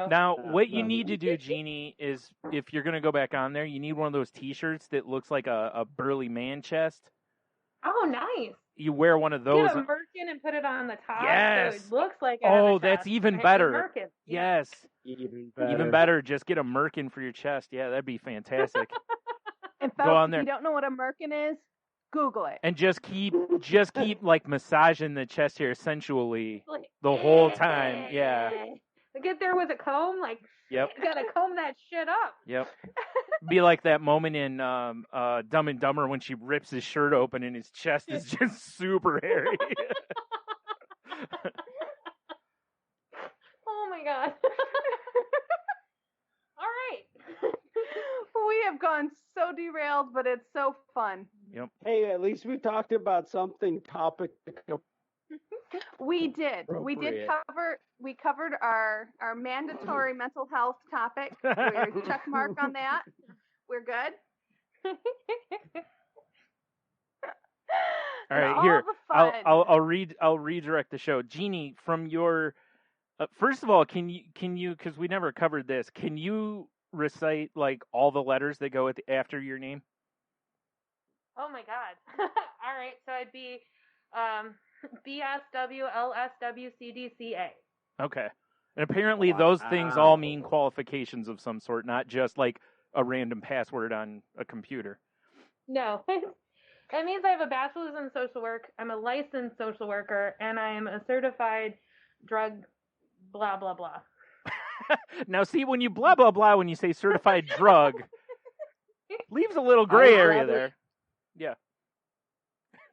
Now, what you need to do, Jeanie, is if you're going to go back on there, you need one of those T-shirts that looks like a burly man chest. Oh, nice. You wear one of those. Get a merkin and put it on the top. Yes. So it looks like I have a that's chest. even better. Merkin. Yes. Even better. Just get a merkin for your chest. Yeah, that'd be fantastic. And folks, go on if there. you don't know what a merkin is, Google it. And just keep like massaging the chest hair sensually the whole time. Yeah. Get there with a comb, Yep. You gotta comb that shit up. Yep. Be like that moment in Dumb and Dumber when she rips his shirt open and his chest is just super hairy. Oh my god. All right. We have gone so derailed, but it's so fun. Yep. Hey, at least we talked about something topic. We did. We covered our mandatory mental health topic. We're check mark on that. We're good. All right, here. I'll redirect the show. Jeanie, from your first of all, can you because we never covered this, can you recite like all the letters that go after your name? Oh my god. All right, so I'd be BSWLSWCDCA. Okay. And apparently those things all mean qualifications of some sort, not just like a random password on a computer. No. That means I have a bachelor's in social work, I'm a licensed social worker, and I am a certified drug blah, blah, blah. Now, see, when you blah, blah, blah, when you say certified drug, leaves a little gray area there. Yeah.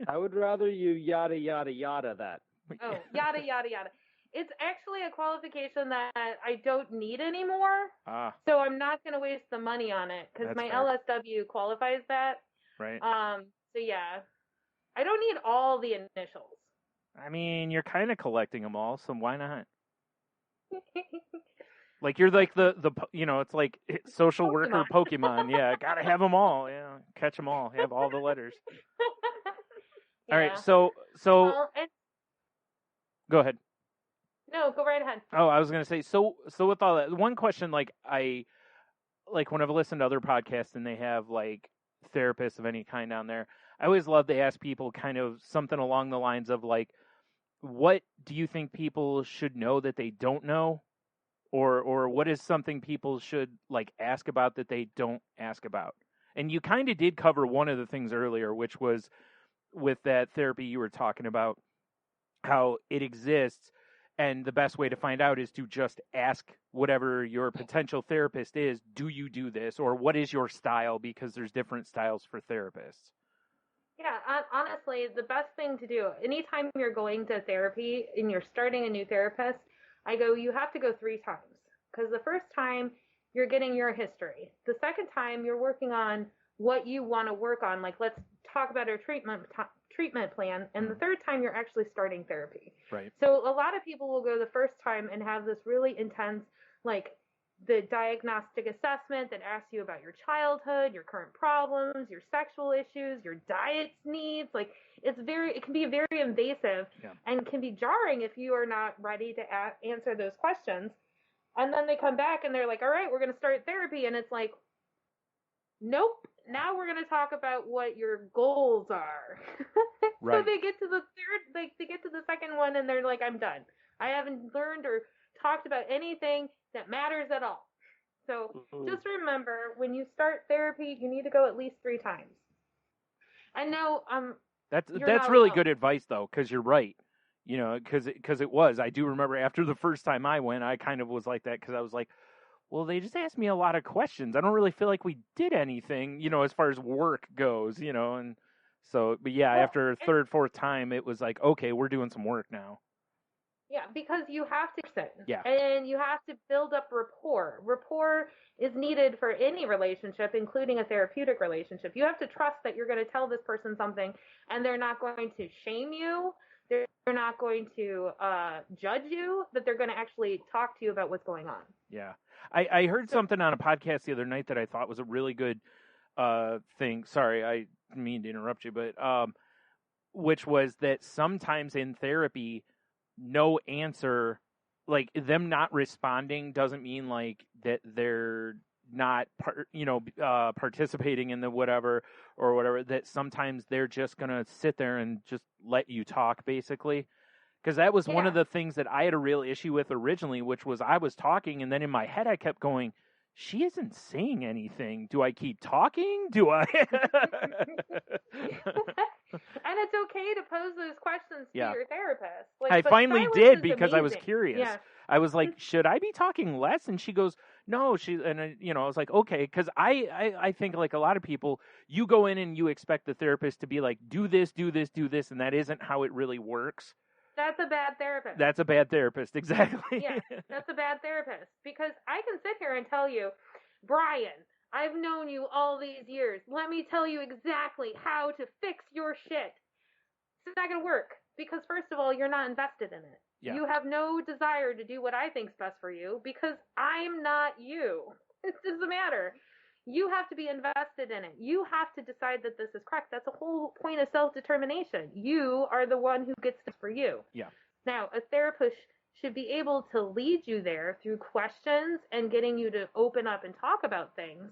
I would rather you yada, yada, yada that. Oh, yada, yada, yada. It's actually a qualification that I don't need anymore. So I'm not going to waste the money on it because my fair. LSW qualifies that. Right. So yeah, I don't need all the initials. I mean, you're kind of collecting them all, so why not? Like you're like the it's like social worker Pokemon. Yeah, gotta have them all. Yeah, catch them all. Have all the letters. Yeah. All right, so go ahead. No, go right ahead. Oh, I was gonna say so with all that, one question when I've listened to other podcasts and they have like therapists of any kind on there, I always love to ask people kind of something along the lines of like, what do you think people should know that they don't know? Or what is something people should like ask about that they don't ask about? And you kind of did cover one of the things earlier, which was with that therapy you were talking about, how it exists, and the best way to find out is to just ask whatever your potential therapist is, do you do this? Or what is your style? Because there's different styles for therapists. Yeah, honestly, the best thing to do, anytime you're going to therapy and you're starting a new therapist, I go, you have to go 3 times. Because the first time, you're getting your history. The second time, you're working on what you want to work on. Like, let's talk about our treatment plan, and the third time you're actually starting therapy. Right. So a lot of people will go the first time and have this really intense, like, the diagnostic assessment that asks you about your childhood, your current problems, your sexual issues, your diet needs. Like, it can be very invasive and can be jarring if you are not ready to answer those questions. And then they come back and they're like, all right, we're going to start therapy. And it's like, nope, now we're going to talk about what your goals are. Right. So they get to the second one and they're like, I'm done. I haven't learned or talked about anything that matters at all. So just remember, when you start therapy, you need to go at least 3 times. I know that's really good advice, though, because you're right. You know, because it was. I do remember after the first time I went, I kind of was like that because I was like, well, they just asked me a lot of questions. I don't really feel like we did anything, you know, as far as work goes, you know. And so, but yeah, after a third, fourth time, it was like, okay, we're doing some work now. Yeah, because you have to sit. Yeah. And you have to build up rapport. Rapport is needed for any relationship, including a therapeutic relationship. You have to trust that you're going to tell this person something and they're not going to shame you. They're not going to judge you, that they're going to actually talk to you about what's going on. Yeah. I heard something on a podcast the other night that I thought was a really good thing. Sorry, I didn't mean to interrupt you, but which was that sometimes in therapy, no answer, like them not responding doesn't mean like that they're not participating in the whatever, that sometimes they're just going to sit there and just let you talk, basically. Because that was one of the things that I had a real issue with originally, which was I was talking and then in my head I kept going, she isn't saying anything. Do I keep talking? Do I? And it's okay to pose those questions to your therapist. Like, I finally did because I was curious. Yeah. I was like, should I be talking less? And she goes, no. And I was like, okay, because I think like a lot of people, you go in and you expect the therapist to be like, do this, do this, do this, and that isn't how it really works. That's a bad therapist. That's a bad therapist, exactly. Yeah, that's a bad therapist. Because I can sit here and tell you, Brian, I've known you all these years. Let me tell you exactly how to fix your shit. It's not going to work. Because first of all, you're not invested in it. Yeah. You have no desire to do what I think's best for you because I'm not you. It doesn't matter. You have to be invested in it. You have to decide that this is correct. That's the whole point of self-determination. You are the one who gets this for you. Yeah. Now, a therapist should be able to lead you there through questions and getting you to open up and talk about things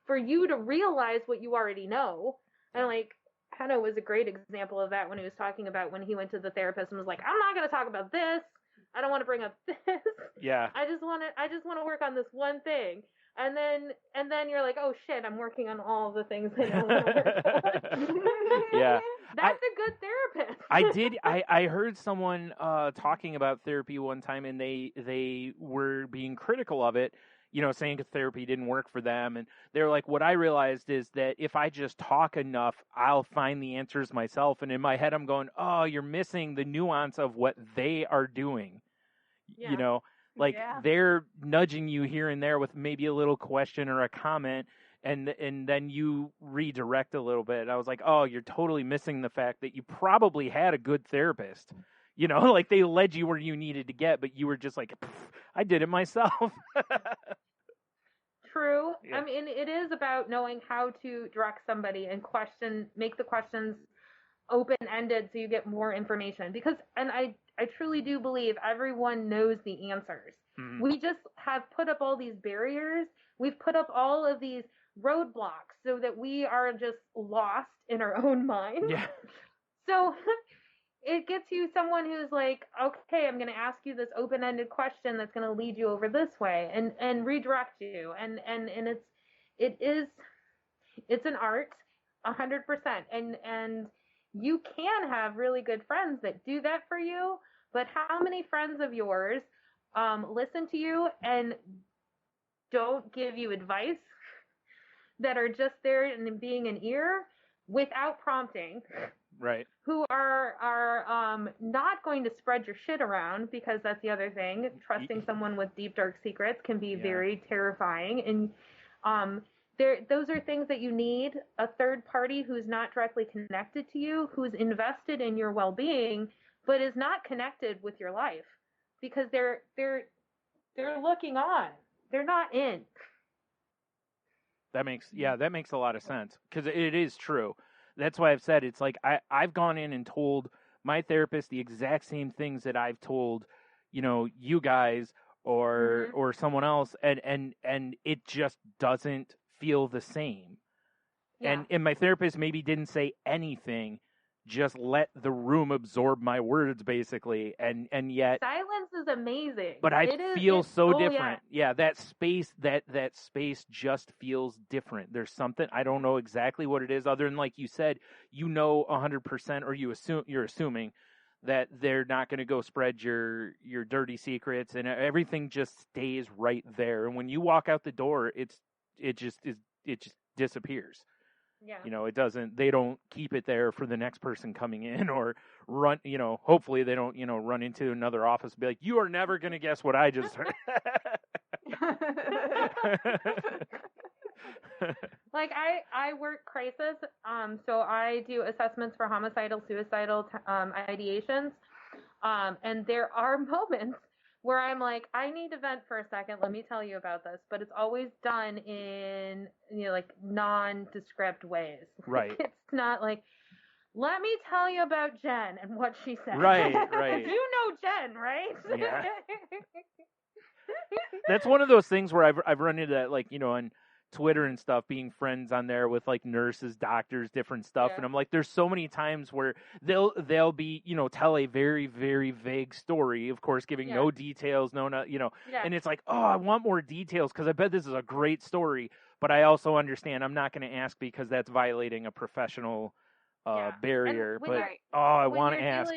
for you to realize what you already know. And like, Hannah was a great example of that when he was talking about when he went to the therapist and was like, I'm not going to talk about this. I don't want to bring up this. Yeah. I just want to work on this one thing. And then you're like, oh shit, I'm working on all the things I don't want to work on. Yeah. That's a good therapist. I heard someone talking about therapy one time, and they were being critical of it, you know, saying therapy didn't work for them. And they're like, what I realized is that if I just talk enough, I'll find the answers myself. And in my head, I'm going, oh, you're missing the nuance of what they are doing. Yeah. You know? Like, they're nudging you here and there with maybe a little question or a comment, and then you redirect a little bit. And I was like, oh, you're totally missing the fact that you probably had a good therapist. You know, like they led you where you needed to get, but you were just like, I did it myself. True. Yeah. I mean, it is about knowing how to direct somebody and make the questions open-ended so you get more information. Because, and I truly do believe everyone knows the answers. Mm-hmm. We just have put up all these barriers. We've put up all of these roadblocks so that we are just lost in our own mind. Yeah. So it gets you someone who's like, okay, I'm going to ask you this open-ended question that's going to lead you over this way and redirect you. And it's an art, 100%. And you can have really good friends that do that for you, but how many friends of yours listen to you and don't give you advice, that are just there and being an ear without prompting? Right. Who are not going to spread your shit around, because that's the other thing. Trusting someone with deep, dark secrets can be very terrifying. And those are things that you need a third party who's not directly connected to you, who's invested in your well-being, but is not connected with your life, because they're looking on. They're not in. That makes a lot of sense, because it is true. That's why I've said it's like I've gone in and told my therapist the exact same things that I've told, you guys or someone else, and it just doesn't feel the same. Yeah. And my therapist maybe didn't say anything, just let the room absorb my words, basically, and yet silence is amazing. But I feel so oh, different. Yeah, that space just feels different. There's something, I don't know exactly what it is, other than, like you said, 100%, or you're assuming that they're not going to go spread your dirty secrets, and everything just stays right there. And when you walk out the door, it just disappears. Yeah. It doesn't, they don't keep it there for the next person coming in, or run, hopefully they don't, run into another office and be like, you are never going to guess what I just heard. Like I work crisis, so I do assessments for homicidal, suicidal ideations, and there are moments where I'm like, I need to vent for a second. Let me tell you about this. But it's always done in, like nondescript ways. Right. It's not like, let me tell you about Jen and what she said. Right. You know Jen, right? Yeah. That's one of those things where I've run into that, like, on Twitter and stuff, being friends on there with like nurses, doctors, different stuff. Yeah. And I'm like, there's so many times where they'll be, tell a very, very vague story, of course, giving no details, and it's like, oh, I want more details, because I bet this is a great story. But I also understand I'm not going to ask, because that's violating a professional barrier. But I want to ask.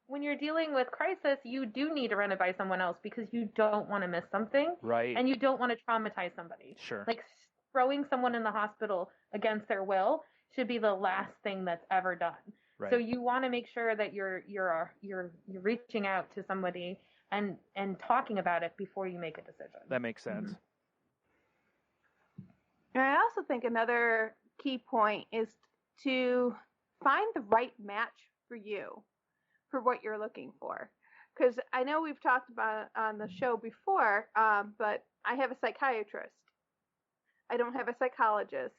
When you're dealing with crisis, you do need to run it by someone else, because you don't want to miss something. Right. And you don't want to traumatize somebody. Sure. Like throwing someone in the hospital against their will should be the last thing that's ever done. Right. So you want to make sure that you're reaching out to somebody and talking about it before you make a decision. That makes sense. Mm-hmm. And I also think another key point is to find the right match for you, for what you're looking for. Because I know we've talked about it on the show before, but I have a psychiatrist. I don't have a psychologist.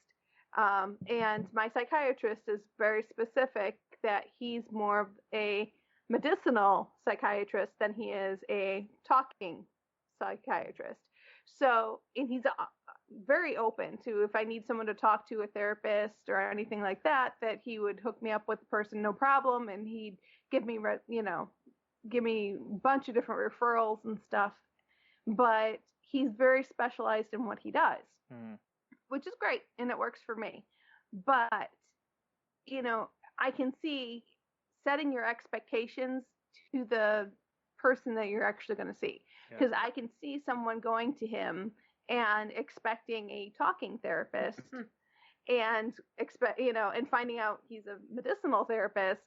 And my psychiatrist is very specific that he's more of a medicinal psychiatrist than he is a talking psychiatrist. So, and he's very open to, if I need someone to talk to, a therapist or anything like that, that he would hook me up with a person, no problem, and he'd give me a bunch of different referrals and stuff. But he's very specialized in what he does, which is great, and it works for me. But, I can see setting your expectations to the person that you're actually going to see. Because I can see someone going to him and expecting a talking therapist and and finding out he's a medicinal therapist.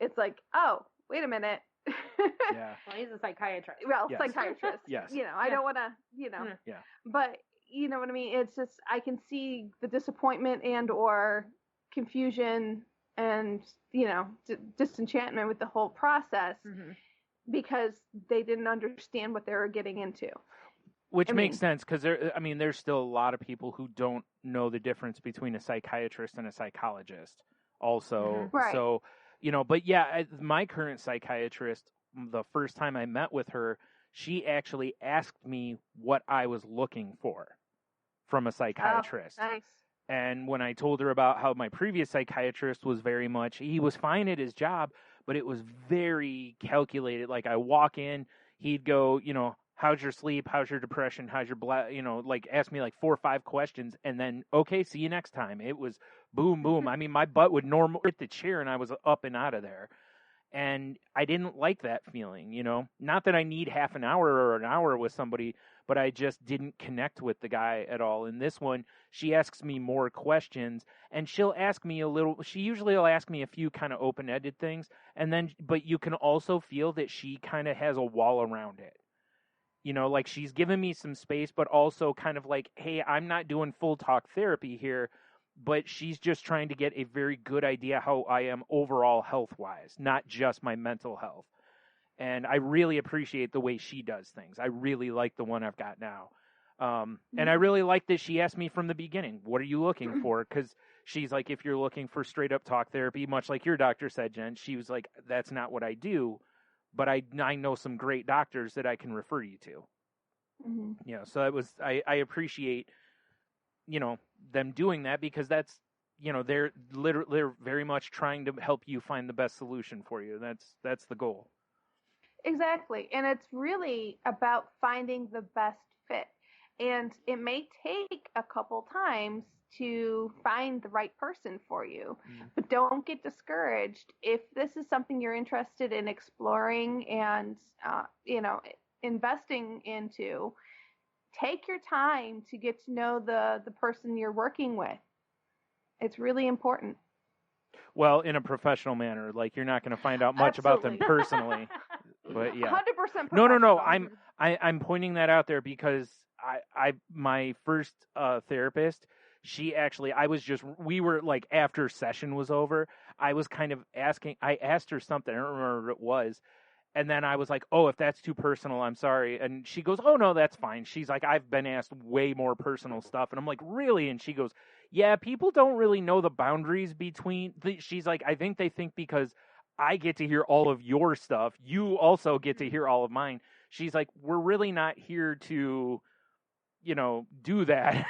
It's like, oh, wait a minute. Yeah. Well, he's a psychiatrist. Well, yes. Psychiatrist. Yes. I don't want to, Yeah. But you know what I mean? It's just, I can see the disappointment and or confusion and, disenchantment with the whole process because they didn't understand what they were getting into. Which makes sense, because there's still a lot of people who don't know the difference between a psychiatrist and a psychologist also. Right. So, but yeah, my current psychiatrist, the first time I met with her, she actually asked me what I was looking for from a psychiatrist. Oh, nice. And when I told her about how my previous psychiatrist was very much, he was fine at his job, but it was very calculated. Like, I walk in, he'd go, how's your sleep? How's your depression? How's your ask me like 4 or 5 questions, and then, okay, see you next time. It was boom, boom. My butt would normally hit the chair, and I was up and out of there. And I didn't like that feeling, Not that I need half an hour or an hour with somebody, but I just didn't connect with the guy at all. In this one, she asks me more questions, and she'll ask me she usually will ask me a few kind of open-ended things, but you can also feel that she kind of has a wall around it. You know, like she's given me some space, but also kind of like, hey, I'm not doing full talk therapy here, but she's just trying to get a very good idea how I am overall health-wise, not just my mental health. And I really appreciate the way she does things. I really like the one I've got now. And I really like that she asked me from the beginning, what are you looking for? Because she's like, if you're looking for straight up talk therapy, much like your doctor said, Jen, she was like, that's not what I do, but I know some great doctors that I can refer you to. Mm-hmm. Yeah, so it was, I appreciate, you know, them doing that, because that's, you know, they're very much trying to help you find the best solution for you. That's the goal. Exactly. And it's really about finding the best fit. And it may take a couple times to find the right person for you. But don't get discouraged. If this is something you're interested in exploring and, investing into, take your time to get to know the person you're working with. It's really important. Well, in a professional manner, like you're not going to find out much about them personally. But yeah, 100% no. I'm pointing that out there because my first therapist, she actually, we were like, after session was over, I was kind of I asked her something, I don't remember what it was, and then I was like, oh, if that's too personal, I'm sorry. And she goes, oh no, that's fine. She's like, I've been asked way more personal stuff, and I'm like, really? And she goes, yeah, people don't really know the boundaries between. She's like, I think they think because I get to hear all of your stuff, you also get to hear all of mine. She's like, we're really not here to, do that,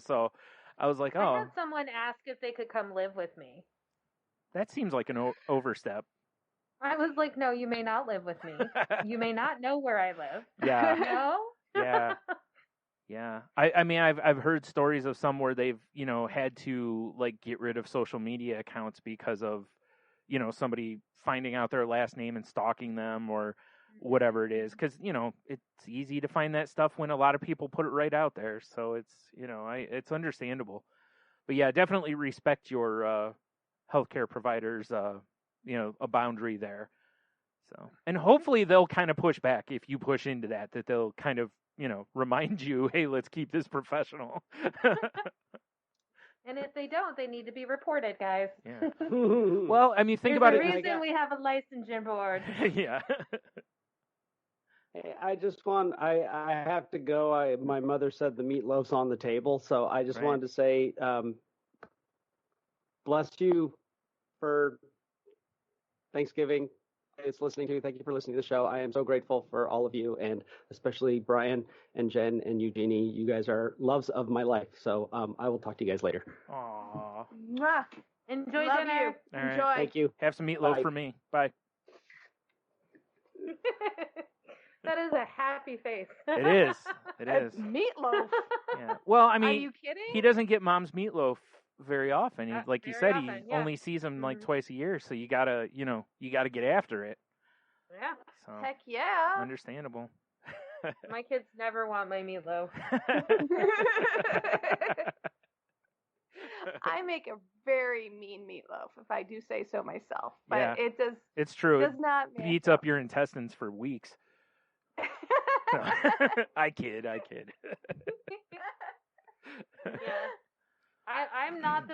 so I was like, oh. I had someone ask if they could come live with me. That seems like an overstep. I was like, no, you may not live with me. You may not know where I live. Yeah. No? Yeah. Yeah. I mean, I've heard stories of some where they've, had to like get rid of social media accounts because of, somebody finding out their last name and stalking them or whatever it is. Because, it's easy to find that stuff when a lot of people put it right out there. So it's, it's understandable. But yeah, definitely respect your healthcare providers, a boundary there. So, and hopefully they'll kind of push back if you push into that they'll kind of, remind you, hey, let's keep this professional. And if they don't, they need to be reported, guys. Yeah. Well, I mean, think about it. There's a reason we have a licensure board. Yeah. Hey, I have to go. My mother said the meatloaf's on the table, so I just wanted to say, bless you for Thanksgiving. It's listening to. Thank you for listening to the show. I am so grateful for all of you, and especially Brian and Jen and Jeanie. You guys are loves of my life. So I will talk to you guys later. Aww. Mwah. Enjoy Love dinner. You. All right. Enjoy. Thank you. Have some meatloaf Bye. for me. Bye. That is a happy face. It is. It is. Meatloaf. Yeah. Well, I mean, Are you kidding? he doesn't get Mom's meatloaf very often. He, like you said, often, he only sees him like twice a year. So you gotta get after it. Yeah. So Heck yeah. understandable. My kids never want my meatloaf. I make a very mean meatloaf, if I do say so myself. But Yeah. it does. It's true. Does not It eats up your intestines for weeks. I kid. Yeah. I'm not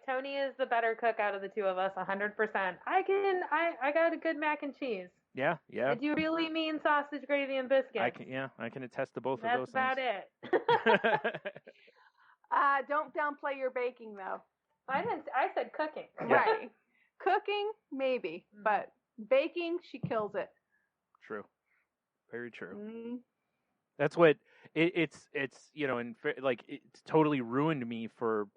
Tony is the better cook out of the two of us, 100%. I got a good mac and cheese. Yeah. I do really mean sausage gravy and biscuits. I can attest to both That's of those about things. it. Don't downplay your baking, though. I said cooking. Yeah. Right. Cooking, maybe, but baking, she kills it. True. Very true. Mm. That's what it's it's totally ruined me for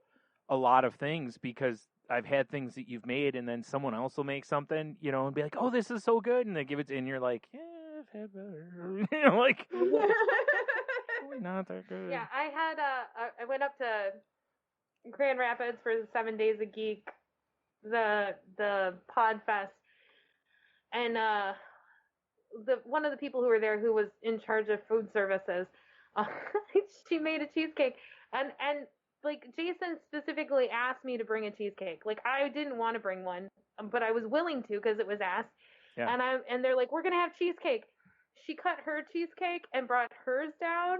a lot of things, because I've had things that you've made and then someone else will make something, and be like, oh, this is so good, and they give it to, and you're like, yeah, I've had better, like probably not that good. Yeah, I went up to Grand Rapids for the 7 Days of Geek, the Pod Fest, and one of the people who were there, who was in charge of food services, she made a cheesecake, and Jason specifically asked me to bring a cheesecake. Like, I didn't want to bring one, but I was willing to because it was asked. Yeah. And they're like, we're gonna have cheesecake. she cut her cheesecake and brought hers down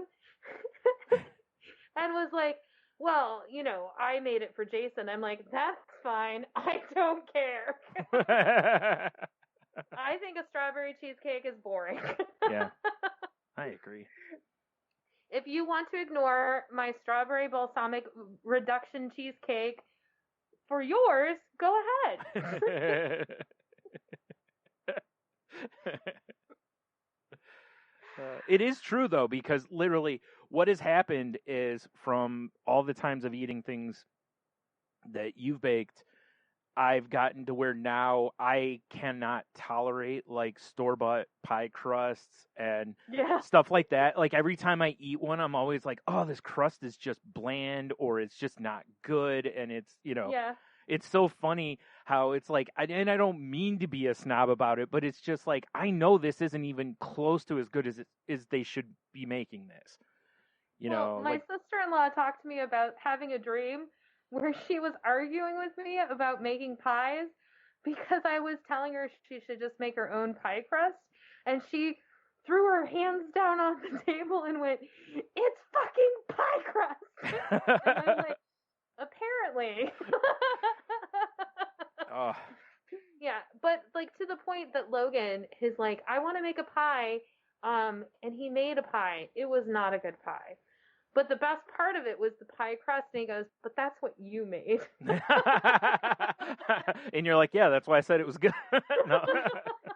and was like, well, you know, I made it for Jason. I'm like, that's fine. I don't care. I think a strawberry cheesecake is boring. Yeah, I agree. If you want to ignore my strawberry balsamic reduction cheesecake for yours, go ahead. It is true, though, because literally what has happened is from all the times of eating things that you've baked, I've gotten to where now I cannot tolerate like store-bought pie crusts and stuff like that. Like every time I eat one, I'm always like, oh, this crust is just bland or it's just not good. And it's, you know, it's so funny how it's like, and I don't mean to be a snob about it, but it's just like, I know this isn't even close to as good as they should be making this. You know, my sister-in-law talked to me about having a dream where she was arguing with me about making pies because I was telling her she should just make her own pie crust, and she threw her hands down on the table and went, "It's fucking pie crust!" And I'm like, apparently. Oh. Yeah, but like to the point that Logan is like, I want to make a pie, and he made a pie. It was not a good pie. But the best part of it was the pie crust, and he goes, but that's what you made. And you're like, yeah, that's why I said it was good. No.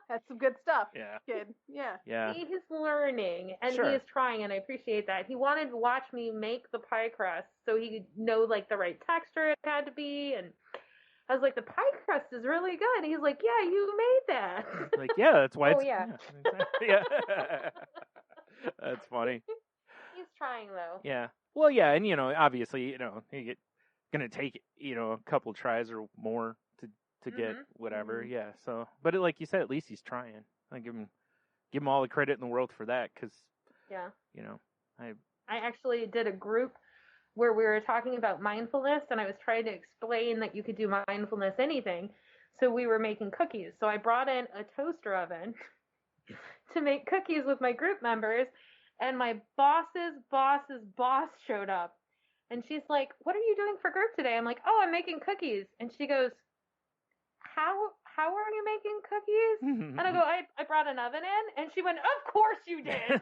That's some good stuff, yeah. kid. Yeah. Yeah. He's learning, and Sure. he is trying, and I appreciate that. He wanted to watch me make the pie crust so he could know, like, the right texture it had to be, and I was like, the pie crust is really good. And he's like, yeah, you made that. Like, yeah, that's why it's... yeah. Yeah. That's funny. He's trying, though. Yeah. Well, yeah, and, you know, obviously, you know, you're going to take, you know, a couple tries or more to get whatever. Yeah, so... But like you said, at least he's trying. I give him all the credit in the world for that, because, you know, I actually did a group where we were talking about mindfulness, and I was trying to explain that you could do mindfulness anything. So we were making cookies. So I brought in a toaster oven to make cookies with my group members, and my boss's boss's boss showed up. And she's like, what are you doing for group today? I'm like, oh, I'm making cookies. And she goes, how are you making cookies? And I go, I brought an oven in. And she went, of course you did.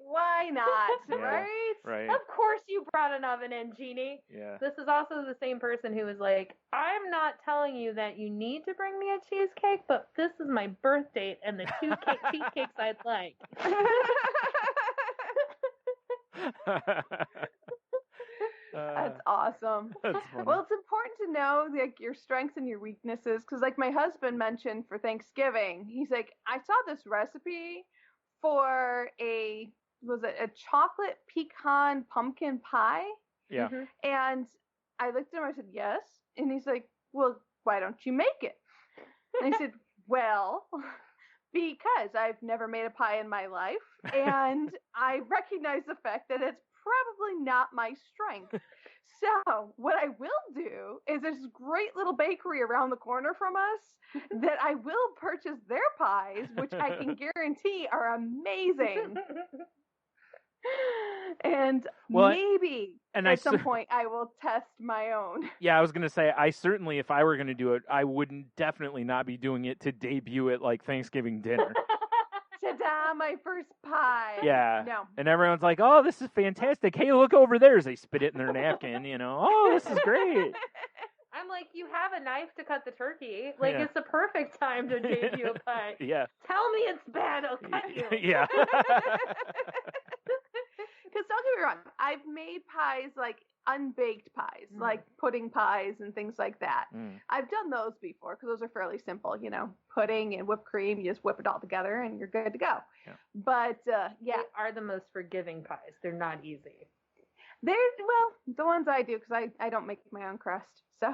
Why not, right? Right. Of course you brought an oven in, Jeanie. Yeah. This is also the same person who was like, I'm not telling you that you need to bring me a cheesecake, but this is my birth date and the two cheesecakes I'd like. That's awesome. That's funny. Well, it's important to know like your strengths and your weaknesses, because like my husband mentioned for Thanksgiving, he's like, I saw this recipe for a chocolate pecan pumpkin pie? Yeah. And I looked at him, I said, yes. And he's like, well, why don't you make it? And I said, well, because I've never made a pie in my life, and I recognize the fact that it's probably not my strength. So what I will do is there's this great little bakery around the corner from us that I will purchase their pies, which I can guarantee are amazing. And maybe at some point I will test my own. Yeah, I was going to say, I certainly, if I were going to do it, I wouldn't definitely not be doing it to debut at like Thanksgiving dinner. Ta-da, my first pie. Yeah. No. And everyone's like, oh, this is fantastic. Hey, look over there as they spit it in their napkin, you know. Oh, this is great. I'm like, you have a knife to cut the turkey. Like, it's the perfect time to debut a pie. Yeah. Tell me it's bad, I'll cut you. Yeah. Because don't get me wrong, I've made pies, like unbaked pies, like pudding pies and things like that. I've done those before because those are fairly simple, you know, pudding and whipped cream. You just whip it all together and you're good to go. Yeah. But They are the most forgiving pies. They're not easy. The ones I do, because I don't make my own crust. So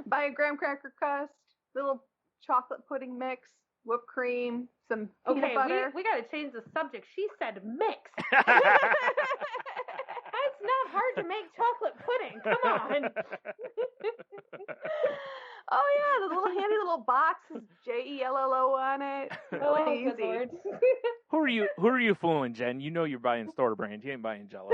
buy a graham cracker crust, little chocolate pudding mix, whipped cream, some peanut butter. We got to change the subject. She said mix. It's not hard to make chocolate pudding. Come on. Oh yeah, the little handy little box is JELLO on it. Really Oh, easy. good Lord. Who are you fooling, Jen? You know you're buying store brand. You ain't buying Jello.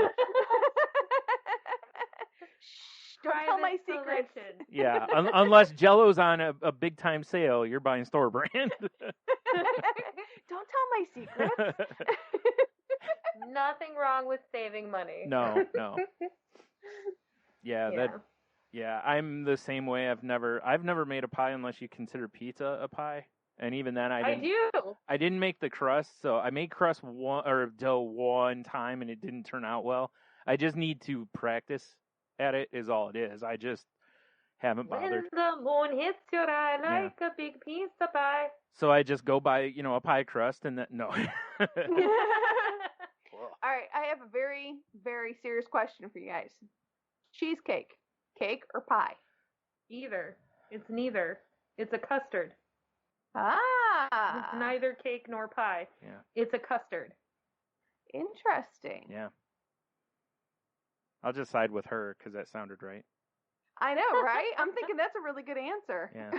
Shh, don't tell my Private secrets. selection. Yeah, unless Jello's on a big time sale, you're buying store brand. Don't tell my secrets. Nothing wrong with saving money. No. Yeah, I'm the same way. I've never made a pie unless you consider pizza a pie, and even then I didn't make the crust. So I made crust dough one time, and it didn't turn out well. I just need to practice at it. Is all it is. I just haven't bothered. When the moon hits your eye like a big piece of pie. So I just go buy, a pie crust, and then no. All right, I have a very, very serious question for you guys. Cheesecake, cake or pie? Either. It's neither. It's a custard. Ah. It's neither cake nor pie. Yeah. It's a custard. Interesting. Yeah. I'll just side with her because that sounded right. I know, right? I'm thinking that's a really good answer. Yeah.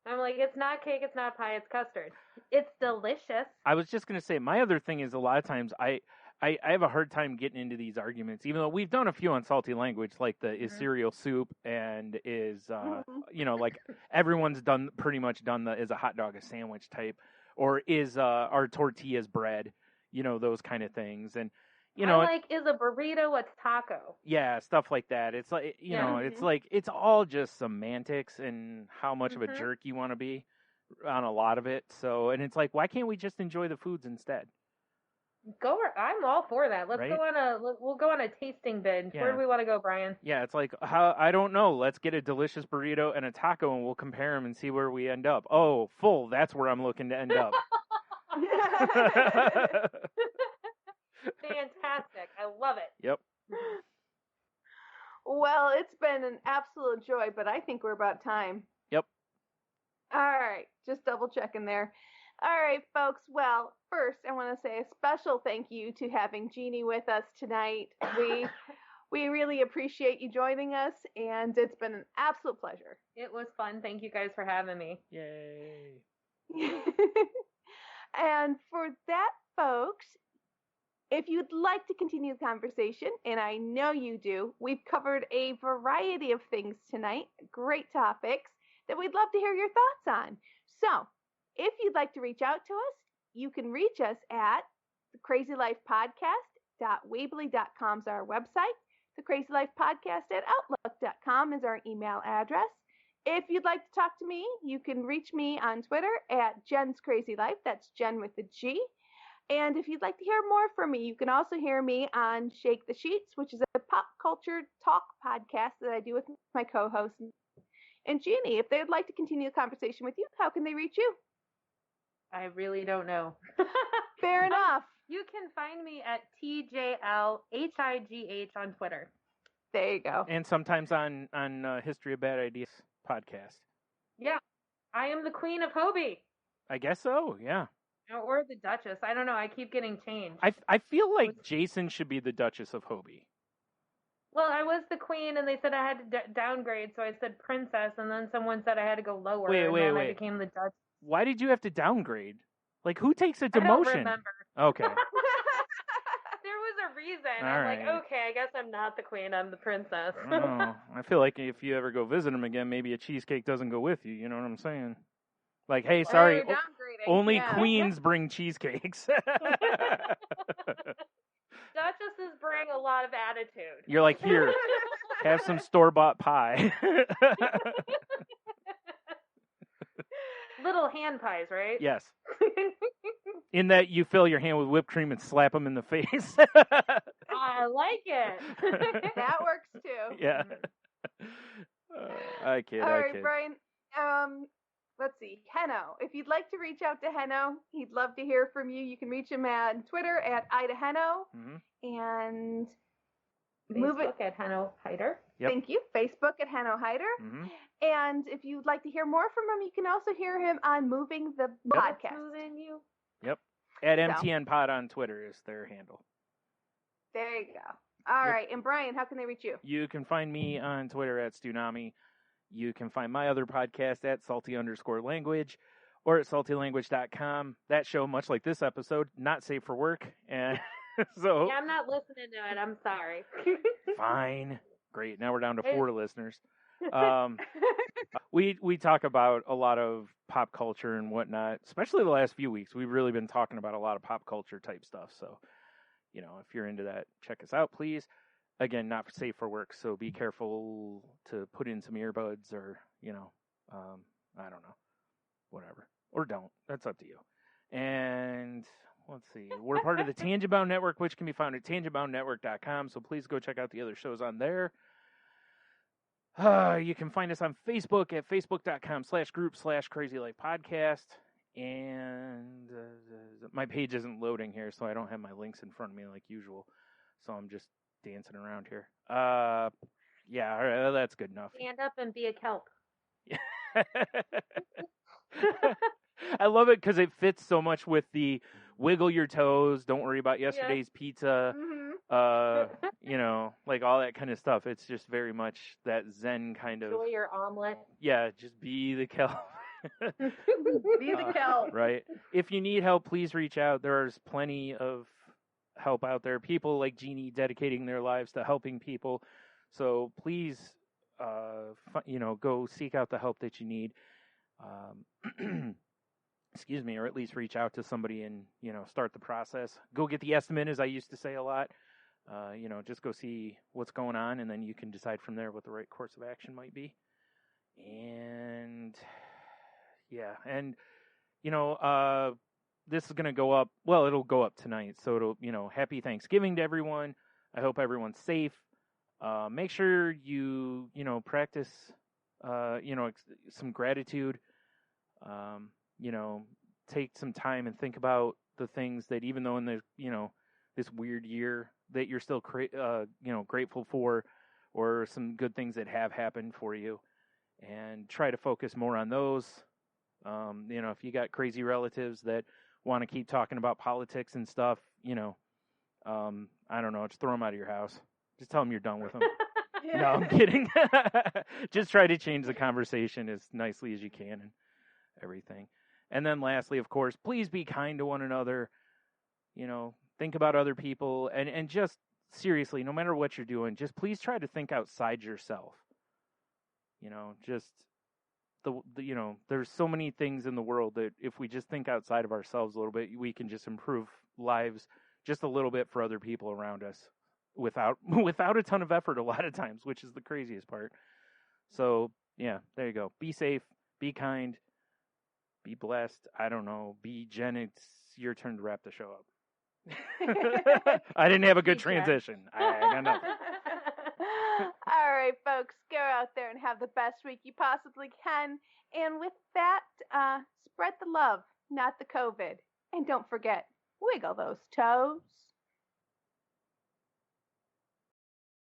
I'm like, it's not cake, it's not pie, it's custard. It's delicious. I was just going to say, my other thing is a lot of times I have a hard time getting into these arguments, even though we've done a few on salty language, like is cereal soup and is, like everyone's pretty much done is a hot dog a sandwich type, or is our tortillas bread, those kind of things. And, is a burrito a taco? Yeah, stuff like that. It's like, it's like, it's all just semantics and how much of a jerk you want to be on a lot of it. So, and it's like, why can't we just enjoy the foods instead? I'm all for that. We'll go on a tasting binge. Yeah. Where do we want to go, Brian? Yeah, it's like, I don't know. Let's get a delicious burrito and a taco and we'll compare them and see where we end up. Oh, full. That's where I'm looking to end up. Fantastic. I love it. Yep. Well, it's been an absolute joy, but I think we're about time. Yep. All right. Just double checking there. All right, folks. Well, first, I want to say a special thank you to having Jeanie with us tonight. We really appreciate you joining us, and it's been an absolute pleasure. It was fun. Thank you guys for having me. Yay. And for that, folks, if you'd like to continue the conversation, and I know you do, we've covered a variety of things tonight, great topics that we'd love to hear your thoughts on. So, if you'd like to reach out to us, you can reach us at thecrazylifepodcast.weebly.com is our website. thecrazylifepodcast@outlook.com is our email address. If you'd like to talk to me, you can reach me on Twitter at Jen's Crazy Life. That's Jen with a G. And if you'd like to hear more from me, you can also hear me on Shake the Sheets, which is a pop culture talk podcast that I do with my co-host. And Jeanie, if they'd like to continue the conversation with you, how can they reach you? I really don't know. Fair enough. You can find me at TJLHIGH on Twitter. There you go. And sometimes on History of Bad Ideas podcast. Yeah. I am the Queen of Hobie. I guess so, yeah. Or the Duchess. I don't know. I keep getting changed. I feel like Jason should be the Duchess of Hobie. Well, I was the queen, and they said I had to downgrade, so I said princess, and then someone said I had to go lower, and then I became the Duchess. Why did you have to downgrade? Like, who takes a demotion? I don't remember. Okay. There was a reason. I'm like, okay, I guess I'm not the queen, I'm the princess. I feel like if you ever go visit him again, maybe a cheesecake doesn't go with you, you know what I'm saying? Like, hey, sorry, only queens bring cheesecakes. Duchesses bring a lot of attitude. You're like, here, have some store-bought pie. Little hand pies, right? Yes. In that you fill your hand with whipped cream and slap them in the face. I like it. That works too. Yeah. I kid. All right, Brian. Let's see. Heno. If you'd like to reach out to Heno, he'd love to hear from you. You can reach him on Twitter at IdaHeno. And Facebook at Heno Heider. Yep. Thank you. Facebook at Heno Heider. And if you'd like to hear more from him, you can also hear him on Moving the Podcast. Moving you. Yep. At MTN Pod on Twitter is their handle. There you go. All Yep. right, and Brian, how can they reach you? You can find me on Twitter at Stunami. You can find my other podcast at salty_language or at saltylanguage.com. That show, much like this episode, not safe for work. And so Yeah, I'm not listening to it. I'm sorry. fine. Great. Now we're down to 4 listeners. We talk about a lot of pop culture and whatnot, especially the last few weeks. We've really been talking about a lot of pop culture type stuff. So, if you're into that, check us out, please. Again, not safe for work, so be careful to put in some earbuds or, I don't know, whatever. Or don't. That's up to you. And let's see. We're part of the Tangent Bound Network, which can be found at tangentboundnetwork.com, so please go check out the other shows on there. You can find us on Facebook at facebook.com/group/crazylifepodcast. And my page isn't loading here, so I don't have my links in front of me like usual. So I'm just dancing around here. Yeah, all right, that's good enough. Stand up and be a kelp. I love it because it fits so much with the wiggle your toes, don't worry about yesterday's pizza, like all that kind of stuff. It's just very much that Zen kind of. Enjoy your omelet. Yeah, just be the kelp. Be the kelp. Right. If you need help, please reach out. There's plenty of help out there. People like Jeanie dedicating their lives to helping people. So please, go seek out the help that you need. Excuse me, or at least reach out to somebody and, start the process. Go get the estimate, as I used to say a lot. Just go see what's going on, and then you can decide from there what the right course of action might be. And yeah, and this is going to go up. Well, it'll go up tonight. So it'll, happy Thanksgiving to everyone. I hope everyone's safe. Make sure you, practice, some gratitude. Take some time and think about the things that, even though in the, this weird year, that you're still, grateful for, or some good things that have happened for you, and try to focus more on those. If you got crazy relatives that want to keep talking about politics and stuff, I don't know, just throw them out of your house. Just tell them you're done with them. Yeah. No, I'm kidding. Just try to change the conversation as nicely as you can and everything. And then lastly, of course, please be kind to one another. Think about other people, and just seriously, no matter what you're doing, just please try to think outside yourself. Just there's so many things in the world that if we just think outside of ourselves a little bit, we can just improve lives just a little bit for other people around us without a ton of effort a lot of times, which is the craziest part. So yeah, there you go. Be safe, be kind, be blessed. I don't know. Be Jen. It's your turn to wrap the show up. I didn't have a good transition. I got nothing. All right, folks, go out there and have the best week you possibly can. And with that, spread the love, not the COVID. And don't forget, wiggle those toes.